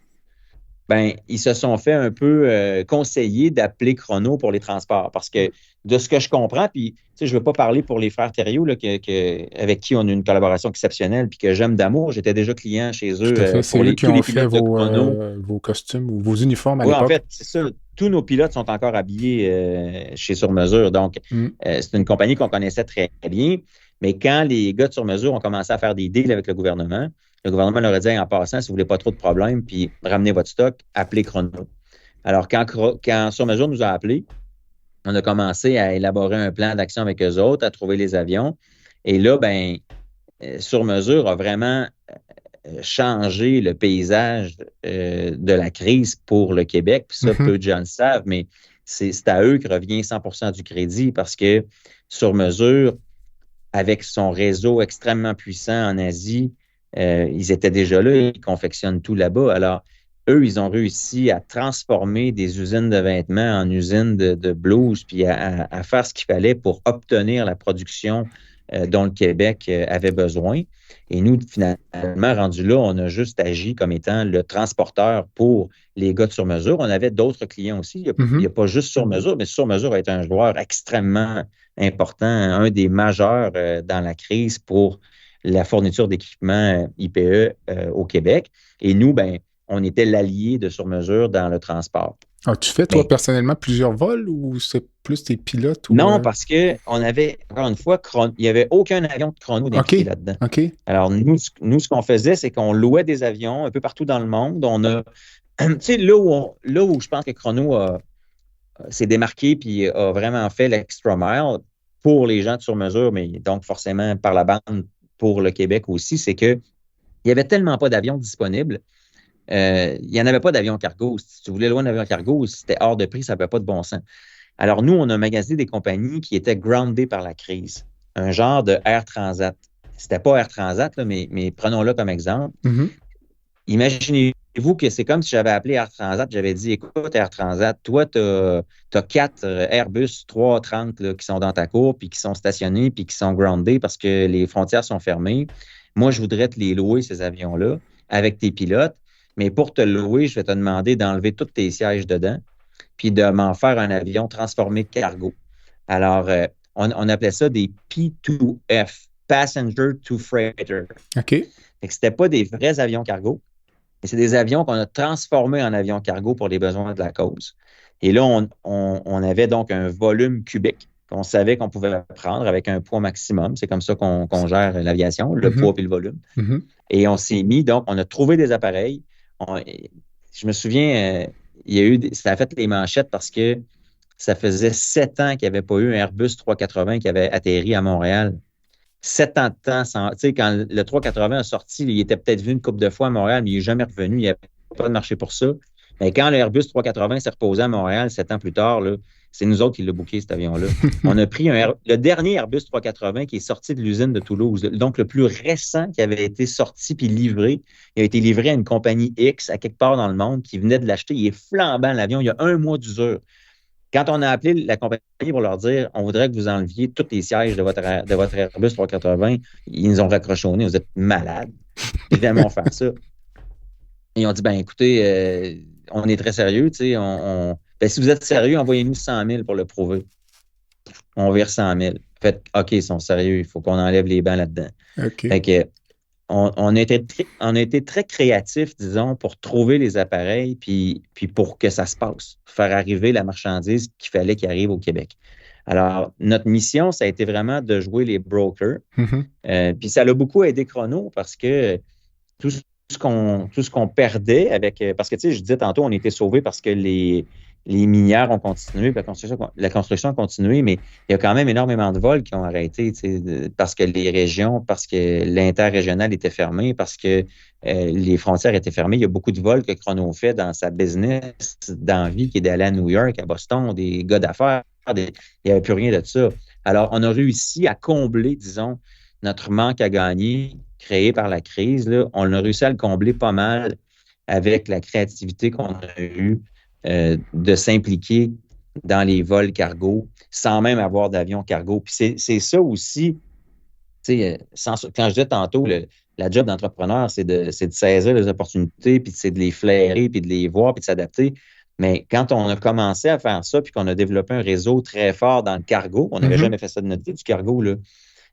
ils se sont fait un peu conseiller d'appeler Chrono pour les transports. Parce que de ce que je comprends, puis je ne veux pas parler pour les frères Thériault, là, avec qui on a une collaboration exceptionnelle, puis que j'aime d'amour. J'étais déjà client chez eux. C'est eux qui ont fait vos costumes ou vos uniformes à l'époque. En fait, c'est ça. Tous nos pilotes sont encore habillés chez Sur-Mesure. Donc, c'est une compagnie qu'on connaissait très bien. Mais quand les gars de Sur-Mesure ont commencé à faire des deals avec le gouvernement leur a dit, en passant, si vous ne voulez pas trop de problèmes, puis ramenez votre stock, appelez Chrono. Alors, quand Sur-Mesure nous a appelés, on a commencé à élaborer un plan d'action avec eux autres, à trouver les avions. Et là, Sur-Mesure a vraiment changé le paysage de la crise pour le Québec. Puis ça, peu de gens le savent, mais c'est à eux que revient 100% du crédit parce que Sur-Mesure, avec son réseau extrêmement puissant en Asie, ils étaient déjà là, ils confectionnent tout là-bas. Alors, eux, ils ont réussi à transformer des usines de vêtements en usines de blouses, puis à faire ce qu'il fallait pour obtenir la production dont le Québec avait besoin. Et nous, finalement, rendus là, on a juste agi comme étant le transporteur pour les gars de Sur-Mesure. On avait d'autres clients aussi. Il n'y a pas juste Sur-Mesure, mais Sur-Mesure a été un joueur extrêmement important, un des majeurs dans la crise pour la fourniture d'équipements IPE au Québec. Et nous, on était l'allié de Sur-Mesure dans le transport. Tu fais, toi, personnellement, plusieurs vols ou c'est plus tes pilotes? Non, parce qu'on avait, encore une fois, il n'y avait aucun avion de Chrono d'impliqué là-dedans. Alors, nous, ce qu'on faisait, c'est qu'on louait des avions un peu partout dans le monde. On a, tu sais, là où je pense que Chrono s'est démarqué puis a vraiment fait l'extra mile pour les gens de Sur-Mesure, mais donc forcément par la bande pour le Québec aussi, c'est qu'il n'y avait tellement pas d'avions disponibles. Il n'y en avait pas d'avion cargo. Si tu voulais louer un avion cargo, c'était hors de prix, ça n'avait pas de bon sens. Alors, nous, on a magasiné des compagnies qui étaient groundées par la crise. Un genre de Air Transat. C'était pas Air Transat, là, mais prenons-le comme exemple. Imaginez-vous que c'est comme si j'avais appelé Air Transat, j'avais dit, écoute, Air Transat, toi, tu as 4 Airbus 330 là, qui sont dans ta cour, puis qui sont stationnés, puis qui sont groundés parce que les frontières sont fermées. Moi, je voudrais te les louer, ces avions-là, avec tes pilotes. Mais pour te louer, je vais te demander d'enlever tous tes sièges dedans, puis de m'en faire un avion transformé cargo. Alors, on appelait ça des P2F, Passenger to Freighter. OK. Fait que c'était pas des vrais avions cargo, mais c'est des avions qu'on a transformés en avions cargo pour les besoins de la cause. Et là, on avait donc un volume cubique qu'on savait qu'on pouvait prendre avec un poids maximum. C'est comme ça qu'on gère l'aviation, le poids et le volume. Et on s'est mis, donc, on a trouvé des appareils. Je me souviens, ça a fait les manchettes parce que ça faisait 7 ans qu'il n'y avait pas eu un Airbus 380 qui avait atterri à Montréal. 7 ans de temps. Tu sais, quand le 380 a sorti, il était peut-être venu une couple de fois à Montréal, mais il n'est jamais revenu. Il n'y avait pas de marché pour ça. Mais quand le Airbus 380 s'est reposé à Montréal 7 ans plus tard, là, c'est nous autres qui l'avons booké, cet avion-là. On a pris le dernier Airbus 380 qui est sorti de l'usine de Toulouse, donc le plus récent qui avait été sorti puis livré. Il a été livré à une compagnie X à quelque part dans le monde qui venait de l'acheter. Il est flambant, l'avion. Il y a 1 mois d'usure. Quand on a appelé la compagnie pour leur dire « On voudrait que vous enleviez tous les sièges de votre Airbus 380 », ils nous ont raccroché au nez. Vous êtes malades. Évidemment, faire ça. Ils ont dit « Écoutez, on est très sérieux. Tu sais, si vous êtes sérieux, envoyez-nous 100 000 pour le prouver. » On vire 100 000. Faites « OK, ils sont sérieux. Il faut qu'on enlève les bancs là-dedans. Okay. » Fait que, on a été très créatifs, disons, pour trouver les appareils puis pour que ça se passe, faire arriver la marchandise qu'il fallait qu'il arrive au Québec. Alors, notre mission, ça a été vraiment de jouer les brokers. Puis ça l'a beaucoup aidé Chrono parce que tout ce qu'on perdait avec... Parce que, tu sais, je disais tantôt, on était sauvés parce que les minières ont continué, puis la construction a continué, mais il y a quand même énormément de vols qui ont arrêté, parce que les régions, parce que l'interrégional était fermé, parce que les frontières étaient fermées. Il y a beaucoup de vols que Chrono fait dans sa business d'envie, qui est d'aller à New York, à Boston, des gars d'affaires. Il n'y avait plus rien de ça. Alors, on a réussi à combler, disons, notre manque à gagner créé par la crise. Là, on a réussi à le combler pas mal avec la créativité qu'on a eue de s'impliquer dans les vols cargo sans même avoir d'avion cargo. Puis c'est ça aussi, tu sais, quand je disais tantôt, la job d'entrepreneur, c'est de saisir les opportunités, puis c'est de les flairer, puis de les voir, puis de s'adapter. Mais quand on a commencé à faire ça, puis qu'on a développé un réseau très fort dans le cargo, on n'avait jamais fait ça de notre vie, du cargo, là.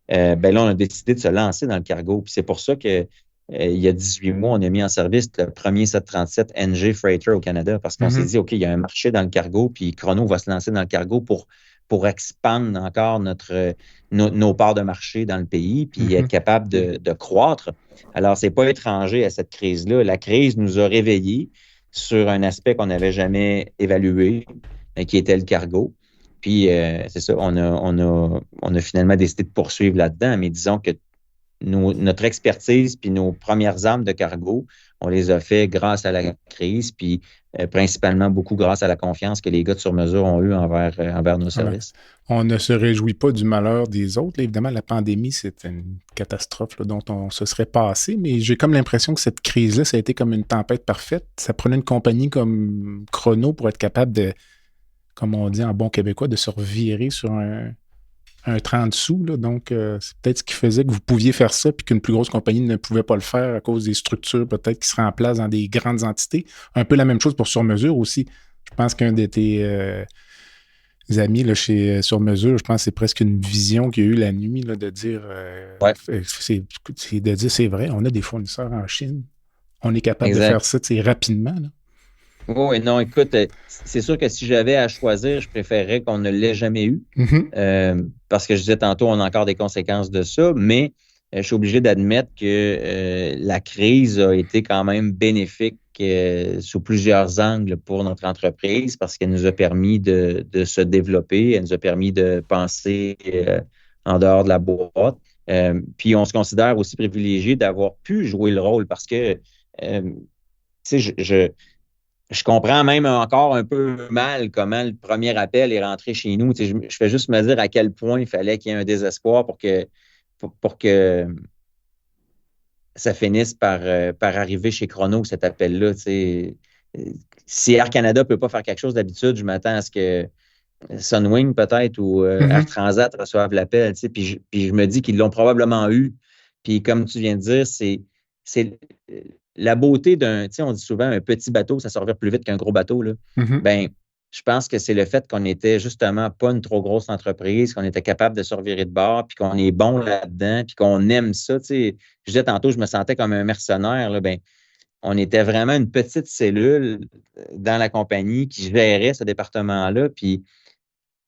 Ben là, on a décidé de se lancer dans le cargo. Puis c'est pour ça que il y a 18 mois, on a mis en service le premier 737 NG Freighter au Canada parce qu'on s'est dit, OK, il y a un marché dans le cargo, puis Chrono va se lancer dans le cargo pour expandre encore nos parts de marché dans le pays, puis être capable de croître. Alors, c'est pas étranger à cette crise-là. La crise nous a réveillés sur un aspect qu'on n'avait jamais évalué, qui était le cargo. Puis, c'est ça, on a finalement décidé de poursuivre là-dedans, mais disons que notre expertise puis nos premières armes de cargo, on les a fait grâce à la crise, puis principalement beaucoup grâce à la confiance que les gars de Sur-Mesure ont eue envers nos services. On ne se réjouit pas du malheur des autres. Là, évidemment, la pandémie, c'est une catastrophe là, dont on se serait passé, mais j'ai comme l'impression que cette crise-là, ça a été comme une tempête parfaite. Ça prenait une compagnie comme Chrono pour être capable de, comme on dit en bon québécois, de se revirer sur un 30 sous. Là. Donc, c'est peut-être ce qui faisait que vous pouviez faire ça puis qu'une plus grosse compagnie ne pouvait pas le faire à cause des structures peut-être qui seraient en place dans des grandes entités. Un peu la même chose pour Sur-Mesure aussi. Je pense qu'un de tes amis là, chez Sur-Mesure, je pense que c'est presque une vision qu'il y a eu la nuit là, de dire c'est vrai, on a des fournisseurs en Chine. On est capable de faire ça rapidement. Là. Oui, non, écoute, c'est sûr que si j'avais à choisir, je préférerais qu'on ne l'ait jamais eu. Parce que je disais tantôt, on a encore des conséquences de ça, mais je suis obligé d'admettre que la crise a été quand même bénéfique sous plusieurs angles pour notre entreprise parce qu'elle nous a permis de se développer, elle nous a permis de penser en dehors de la boîte. Puis on se considère aussi privilégié d'avoir pu jouer le rôle parce que, tu sais, je comprends même encore un peu mal comment le premier appel est rentré chez nous. Tu sais, je fais juste me dire à quel point il fallait qu'il y ait un désespoir pour que ça finisse par arriver chez Chrono, cet appel-là. Tu sais. Si Air Canada ne peut pas faire quelque chose d'habitude, je m'attends à ce que Sunwing peut-être ou Air Transat reçoivent l'appel. Tu sais, puis je me dis qu'ils l'ont probablement eu. Puis comme tu viens de dire, c'est la beauté d'un, tu sais, on dit souvent un petit bateau, ça sort plus vite qu'un gros bateau. Là. Ben, je pense que c'est le fait qu'on n'était justement pas une trop grosse entreprise, qu'on était capable de se revirer de bord, puis qu'on est bon là-dedans, puis qu'on aime ça. Tu sais, je disais tantôt, je me sentais comme un mercenaire. Là, ben, on était vraiment une petite cellule dans la compagnie qui gérait ce département-là, puis tu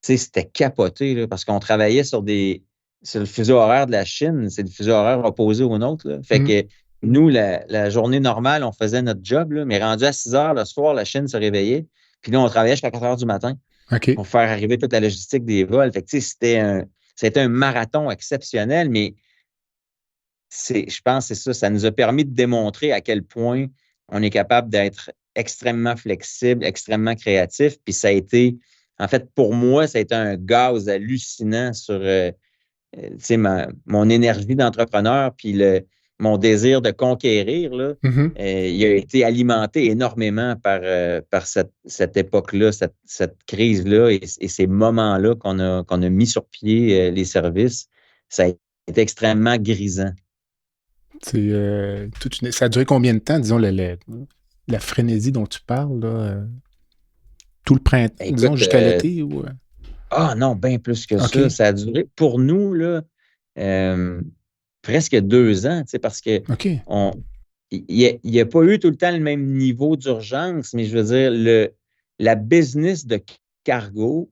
sais, c'était capoté là, parce qu'on travaillait sur le fuseau horaire de la Chine, c'est le fuseau horaire opposé au nôtre. Là. Fait que nous, la journée normale, on faisait notre job, là, mais rendu à 6 heures le soir, la Chine se réveillait. Puis là, on travaillait jusqu'à 4 heures du matin pour faire arriver toute la logistique des vols. Fait que, tu sais, c'était un marathon exceptionnel, mais je pense que c'est ça. Ça nous a permis de démontrer à quel point on est capable d'être extrêmement flexible, extrêmement créatif. Puis ça a été, en fait, pour moi, ça a été un gaz hallucinant sur tu sais, mon énergie d'entrepreneur, puis mon désir de conquérir, là, il a été alimenté énormément par cette époque-là, cette crise-là et ces moments-là qu'on a mis sur pied les services. Ça a été extrêmement grisant. Ça a duré combien de temps, disons, la frénésie dont tu parles, là, tout le printemps, disons, jusqu'à l'été? Ou... Ah non, bien plus que ça. Ça a duré, pour nous, là, presque 2 ans, tu sais, parce que il n'y a pas eu tout le temps le même niveau d'urgence, mais je veux dire, la business de cargo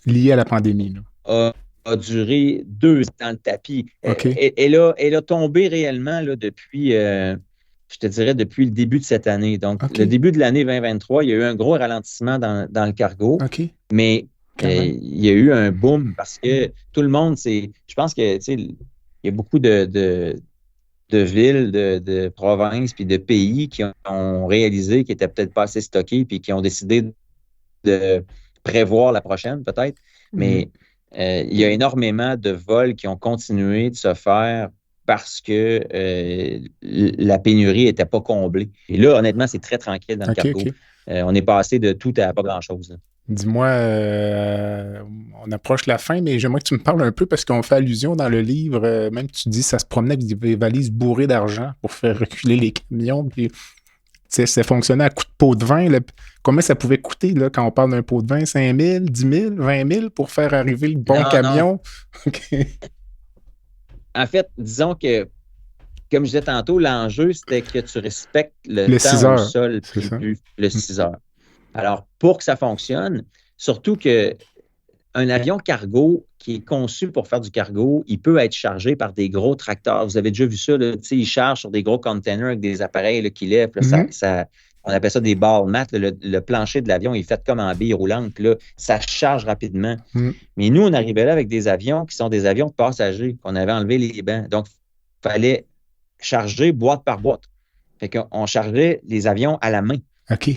Lié à la pandémie, là. a duré 2 ans dans le tapis. OK. Elle a tombé réellement là, depuis, je te dirais, depuis le début de cette année. Donc, OK. le début de l'année 2023, il y a eu un gros ralentissement dans le cargo, OK. mais Quand même. il y a eu un boom parce que tout le monde, je pense que, tu sais, il y a beaucoup de villes, de provinces puis de pays qui ont réalisé qu'ils n'étaient peut-être pas assez stockés puis qui ont décidé de prévoir la prochaine, peut-être. Mais il y a énormément de vols qui ont continué de se faire parce que la pénurie n'était pas comblée. Et là, honnêtement, c'est très tranquille dans le cargo. OK. On est passé de tout à pas grand-chose, là. Dis-moi, on approche la fin, mais j'aimerais que tu me parles un peu parce qu'on fait allusion dans le livre, même tu dis ça se promenait avec des valises bourrées d'argent pour faire reculer les camions. Puis, ça fonctionnait à coup de pot de vin. Là. Combien ça pouvait coûter là, quand on parle d'un pot de vin? 5 000, 10 000, 20 000 pour faire arriver le bon camion? Okay. En fait, disons que, comme je disais tantôt, l'enjeu, c'était que tu respectes le temps 6 heures. au sol prévu, le 6 heures. Alors, pour que ça fonctionne, surtout qu'un avion cargo qui est conçu pour faire du cargo, il peut être chargé par des gros tracteurs. Vous avez déjà vu ça, là, il charge sur des gros containers avec des appareils là, qui lèvent. Là, on appelle ça des ball mats. Le plancher de l'avion est fait comme en bille roulante. Là, ça charge rapidement. Mais nous, on arrivait là avec des avions qui sont des avions de passagers, qu'on avait enlevé les bancs. Donc, il fallait charger boîte par boîte. Fait qu'on chargeait les avions à la main. OK.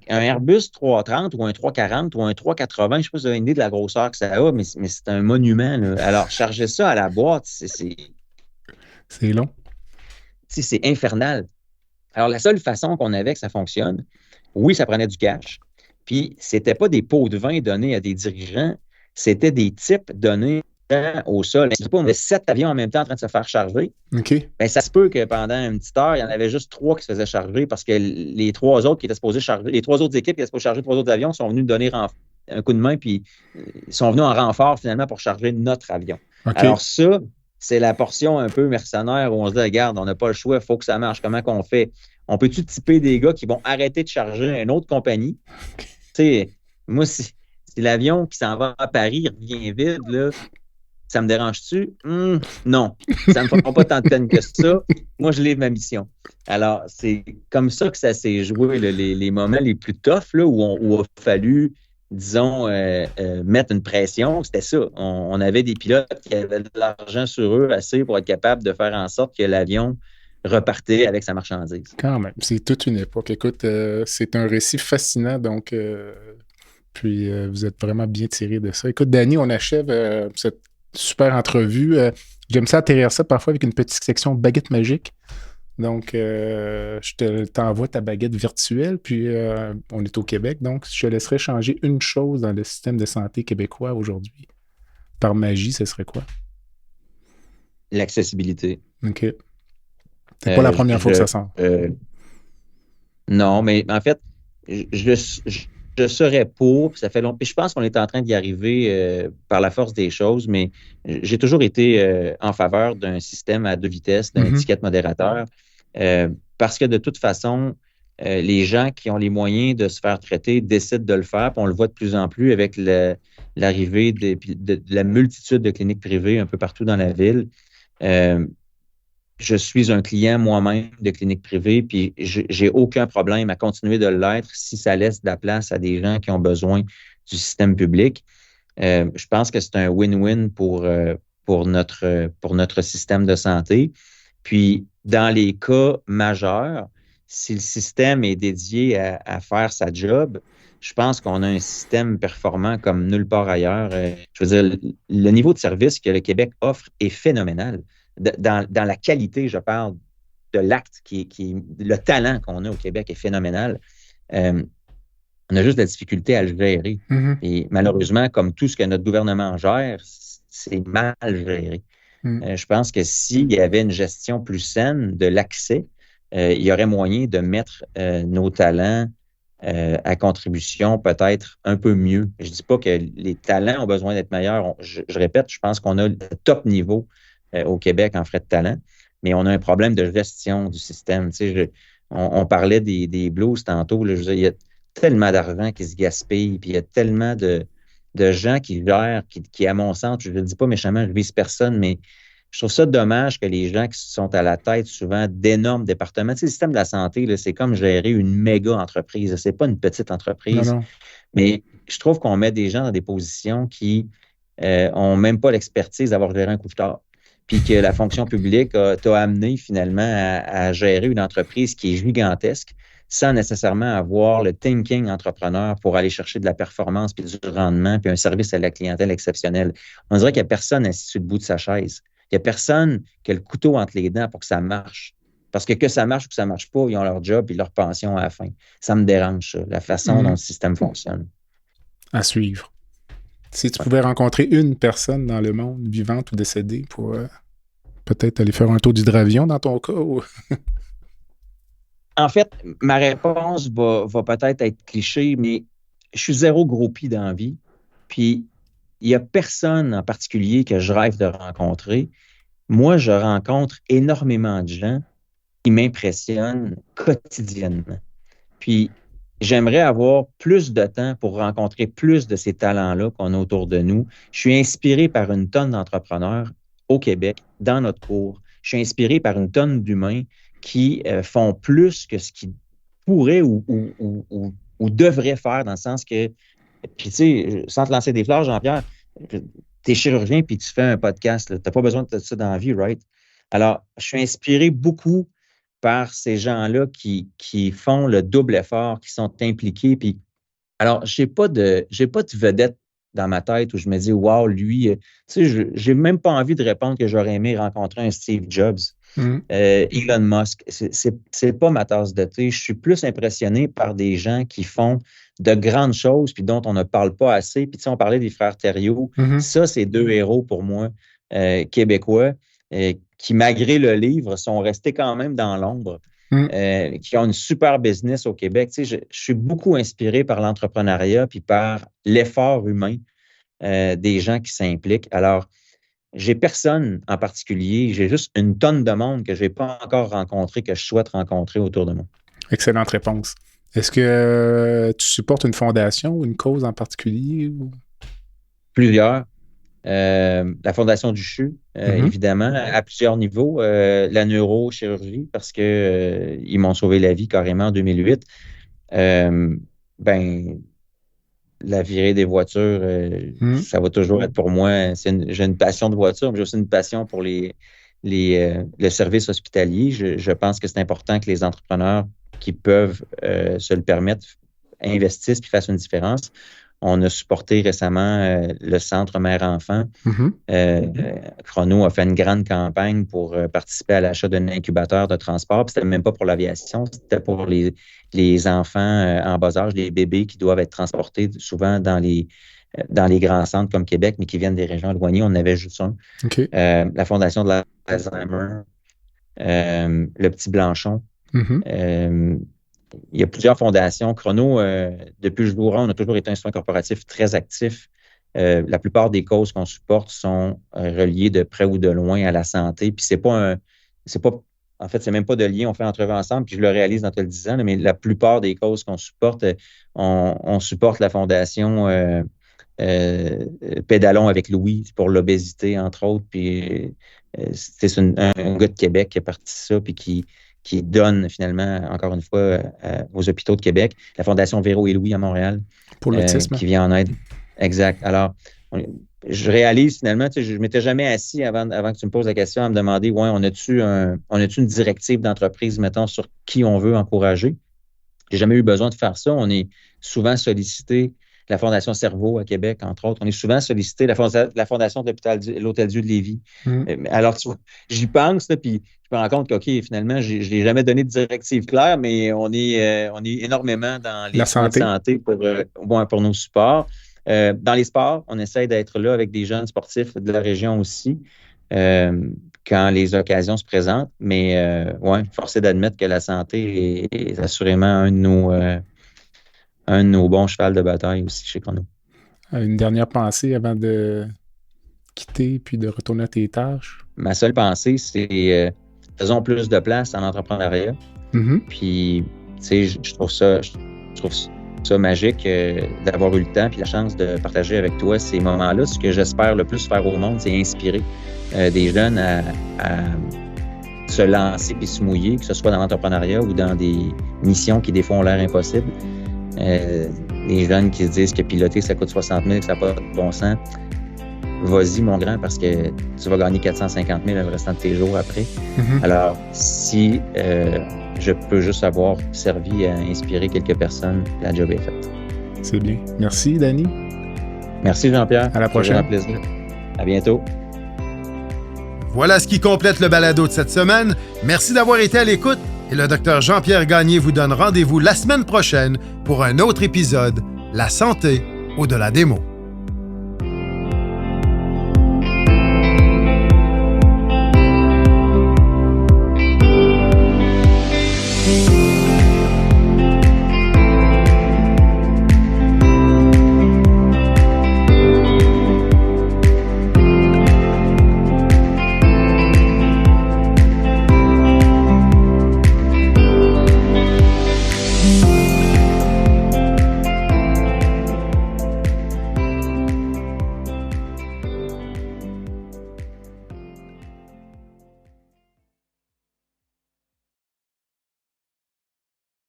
Un Airbus 330 ou un 340 ou un 380, je ne sais pas si vous avez une idée de la grosseur que ça a, mais c'est un monument, là. Alors, charger ça à la boîte, c'est long. C'est infernal. Alors, la seule façon qu'on avait que ça fonctionne, oui, ça prenait du cash. Puis, c'était pas des pots de vin donnés à des dirigeants, c'était des types donnés au sol. C'est pas, on avait 7 avions en même temps en train de se faire charger. OK. Ben, ça se peut que pendant une petite heure, il y en avait juste 3 qui se faisaient charger parce que les 3 autres qui étaient supposés charger, les 3 autres équipes qui étaient supposées charger 3 autres avions sont venus donner un coup de main puis ils sont venus en renfort finalement pour charger notre avion. Okay. Alors ça, c'est la portion un peu mercenaire où on se dit, regarde, on n'a pas le choix, il faut que ça marche. Comment qu'on fait? On peut-tu typer des gars qui vont arrêter de charger une autre compagnie? Tu sais, moi, si l'avion qui s'en va à Paris revient vide, là, ça me dérange-tu? Non, ça ne me fera pas tant de peine que ça. Moi, je livre ma mission. Alors, c'est comme ça que ça s'est joué, là, les moments les plus toughs, là, où il a fallu, disons, mettre une pression. C'était ça. On avait des pilotes qui avaient de l'argent sur eux assez pour être capables de faire en sorte que l'avion repartait avec sa marchandise. Quand même, c'est toute une époque. Écoute, c'est un récit fascinant, donc puis vous êtes vraiment bien tiré de ça. Écoute, Danny, on achève cette super entrevue. J'aime ça atterrir ça parfois avec une petite section baguette magique. Donc, je t'envoie ta baguette virtuelle, puis on est au Québec, donc je te laisserai changer une chose dans le système de santé québécois aujourd'hui. Par magie, ce serait quoi? L'accessibilité. OK. C'est pas la première fois que ça sort. Non, mais en fait, je serais pour, ça fait longtemps. Puis je pense qu'on est en train d'y arriver par la force des choses, mais j'ai toujours été en faveur d'un système à 2 vitesses, d'un ticket modérateur, parce que de toute façon, les gens qui ont les moyens de se faire traiter décident de le faire, puis on le voit de plus en plus avec l'arrivée de la multitude de cliniques privées un peu partout dans la ville. Je suis un client moi-même de cliniques privées, puis j'ai aucun problème à continuer de l'être si ça laisse de la place à des gens qui ont besoin du système public. Je pense que c'est un win-win pour notre système de santé. Puis, dans les cas majeurs, si le système est dédié à faire sa job, je pense qu'on a un système performant comme nulle part ailleurs. Je veux dire, le niveau de service que le Québec offre est phénoménal. Dans la qualité, je parle de l'acte, le talent qu'on a au Québec est phénoménal. On a juste de la difficulté à le gérer. Et malheureusement, comme tout ce que notre gouvernement gère, c'est mal géré. Je pense que s'il y avait une gestion plus saine de l'accès, il y aurait moyen de mettre nos talents à contribution peut-être un peu mieux. Je ne dis pas que les talents ont besoin d'être meilleurs. Je répète, je pense qu'on a le top niveau au Québec en frais de talent, mais on a un problème de gestion du système. Tu sais, on parlait des blues tantôt. Là, il y a tellement d'argent qui se gaspille, puis il y a tellement de de gens qui gèrent, qui à mon sens, je ne le dis pas méchamment, je vise personne, mais je trouve ça dommage que les gens qui sont à la tête souvent d'énormes départements, tu sais, le système de la santé, là, c'est comme gérer une méga entreprise. C'est pas une petite entreprise. Non. Mais je trouve qu'on met des gens dans des positions qui n'ont même pas l'expertise d'avoir géré un couche-tard. Puis que la fonction publique t'a amené finalement à gérer une entreprise qui est gigantesque sans nécessairement avoir le thinking entrepreneur pour aller chercher de la performance, puis du rendement, puis un service à la clientèle exceptionnel. On dirait qu'il n'y a personne assis sur le bout de sa chaise. Il n'y a personne qui a le couteau entre les dents pour que ça marche. Parce que ça marche ou que ça ne marche pas, ils ont leur job et leur pension à la fin. Ça me dérange, ça, la façon dont le système fonctionne. À suivre. Si tu pouvais rencontrer une personne dans le monde, vivante ou décédée, pour peut-être aller faire un tour d'hydravion dans ton cas? Ou... En fait, ma réponse va peut-être être cliché, mais je suis zéro groupie dans la vie. Puis, il n'y a personne en particulier que je rêve de rencontrer. Moi, je rencontre énormément de gens qui m'impressionnent quotidiennement. Puis, j'aimerais avoir plus de temps pour rencontrer plus de ces talents-là qu'on a autour de nous. Je suis inspiré par une tonne d'entrepreneurs au Québec, dans notre cours. Je suis inspiré par une tonne d'humains qui font plus que ce qu'ils pourraient ou devraient faire, dans le sens que, puis tu sais, sans te lancer des fleurs, Jean-Pierre, t'es chirurgien puis tu fais un podcast. Tu n'as pas besoin de ça dans la vie, right? Alors, je suis inspiré beaucoup par ces gens-là qui font le double effort, qui sont impliqués. Puis, alors, j'ai pas de vedette dans ma tête où je me dis, wow, lui, tu sais, j'ai même pas envie de répondre que j'aurais aimé rencontrer un Steve Jobs, Elon Musk. C'est pas ma tasse de thé. Je suis plus impressionné par des gens qui font de grandes choses puis dont on ne parle pas assez. Puis, tu sais, on parlait des frères Thériault. Ça, c'est deux héros pour moi, québécois, qui, malgré le livre, sont restés quand même dans l'ombre, qui ont une super business au Québec. Tu sais, je suis beaucoup inspiré par l'entrepreneuriat puis par l'effort humain des gens qui s'impliquent. Alors, j'ai personne en particulier, j'ai juste une tonne de monde que je n'ai pas encore rencontré, que je souhaite rencontrer autour de moi. Excellente réponse. Est-ce que tu supportes une fondation ou une cause en particulier? Ou... Plusieurs. La Fondation du CHU, évidemment, à plusieurs niveaux. La neurochirurgie, parce que ils m'ont sauvé la vie carrément en 2008. La virée des voitures, ça va toujours être pour moi. J'ai une passion de voiture, mais j'ai aussi une passion pour le service hospitalier. Je pense que c'est important que les entrepreneurs qui peuvent se le permettre investissent et fassent une différence. On a supporté récemment le centre mère-enfant. Chrono a fait une grande campagne pour participer à l'achat d'un incubateur de transport. Puis c'était même pas pour l'aviation, c'était pour les enfants en bas âge, les bébés qui doivent être transportés souvent dans les grands centres comme Québec, mais qui viennent des régions éloignées. On en avait juste un. La Fondation de l'Alzheimer, le Petit Blanchon. Il y a plusieurs fondations. Chrono, depuis le jour 1, on a toujours été un soin corporatif très actif. La plupart des causes qu'on supporte sont reliées de près ou de loin à la santé. Puis en fait, c'est même pas de lien, on fait entrevue ensemble, puis je le réalise dans te le disant, mais la plupart des causes qu'on supporte, on supporte la fondation Pédalons avec Louis pour l'obésité, entre autres. Puis c'est un gars de Québec qui a parti ça, puis qui donne finalement, encore une fois, aux hôpitaux de Québec. La Fondation Véro et Louis à Montréal. Pour l'autisme. Qui vient en aide. Exact. Alors, je réalise finalement, tu sais, je ne m'étais jamais assis avant que tu me poses la question à me demander, ouais, on a-tu une directive d'entreprise, mettons, sur qui on veut encourager? J'ai jamais eu besoin de faire ça. On est souvent sollicité, la Fondation Cerveau à Québec, entre autres. On est souvent sollicité, la Fondation de l'Hôtel-Dieu de Lévis. Alors, tu vois, j'y pense, là, puis je me rends compte qu'OK, finalement, je n'ai jamais donné de directive claire, mais on est énormément dans les soins de santé pour nos supports. Dans les sports, on essaie d'être là avec des jeunes sportifs de la région aussi, quand les occasions se présentent. Mais force est d'admettre que la santé est assurément un de nos bons chevals de bataille aussi chez Chrono. Une dernière pensée avant de quitter puis de retourner à tes tâches? Ma seule pensée, c'est faisons plus de place en entrepreneuriat. Puis, tu sais, je trouve ça magique d'avoir eu le temps et la chance de partager avec toi ces moments-là. Ce que j'espère le plus faire au monde, c'est inspirer des jeunes à se lancer et se mouiller, que ce soit dans l'entrepreneuriat ou dans des missions qui des fois ont l'air impossibles. Les jeunes qui se disent que piloter, ça coûte 60 000, que ça n'a pas de bon sens. Vas-y, mon grand, parce que tu vas gagner 450 000 le restant de tes jours après. Mm-hmm. Alors, si je peux juste avoir servi à inspirer quelques personnes, la job est faite. C'est bien. Merci, Danny. Merci, Jean-Pierre. À la prochaine. C'est un plaisir. À bientôt. Voilà ce qui complète le balado de cette semaine. Merci d'avoir été à l'écoute et le Dr Jean-Pierre Gagné vous donne rendez-vous la semaine prochaine pour un autre épisode, La santé au-delà des mots.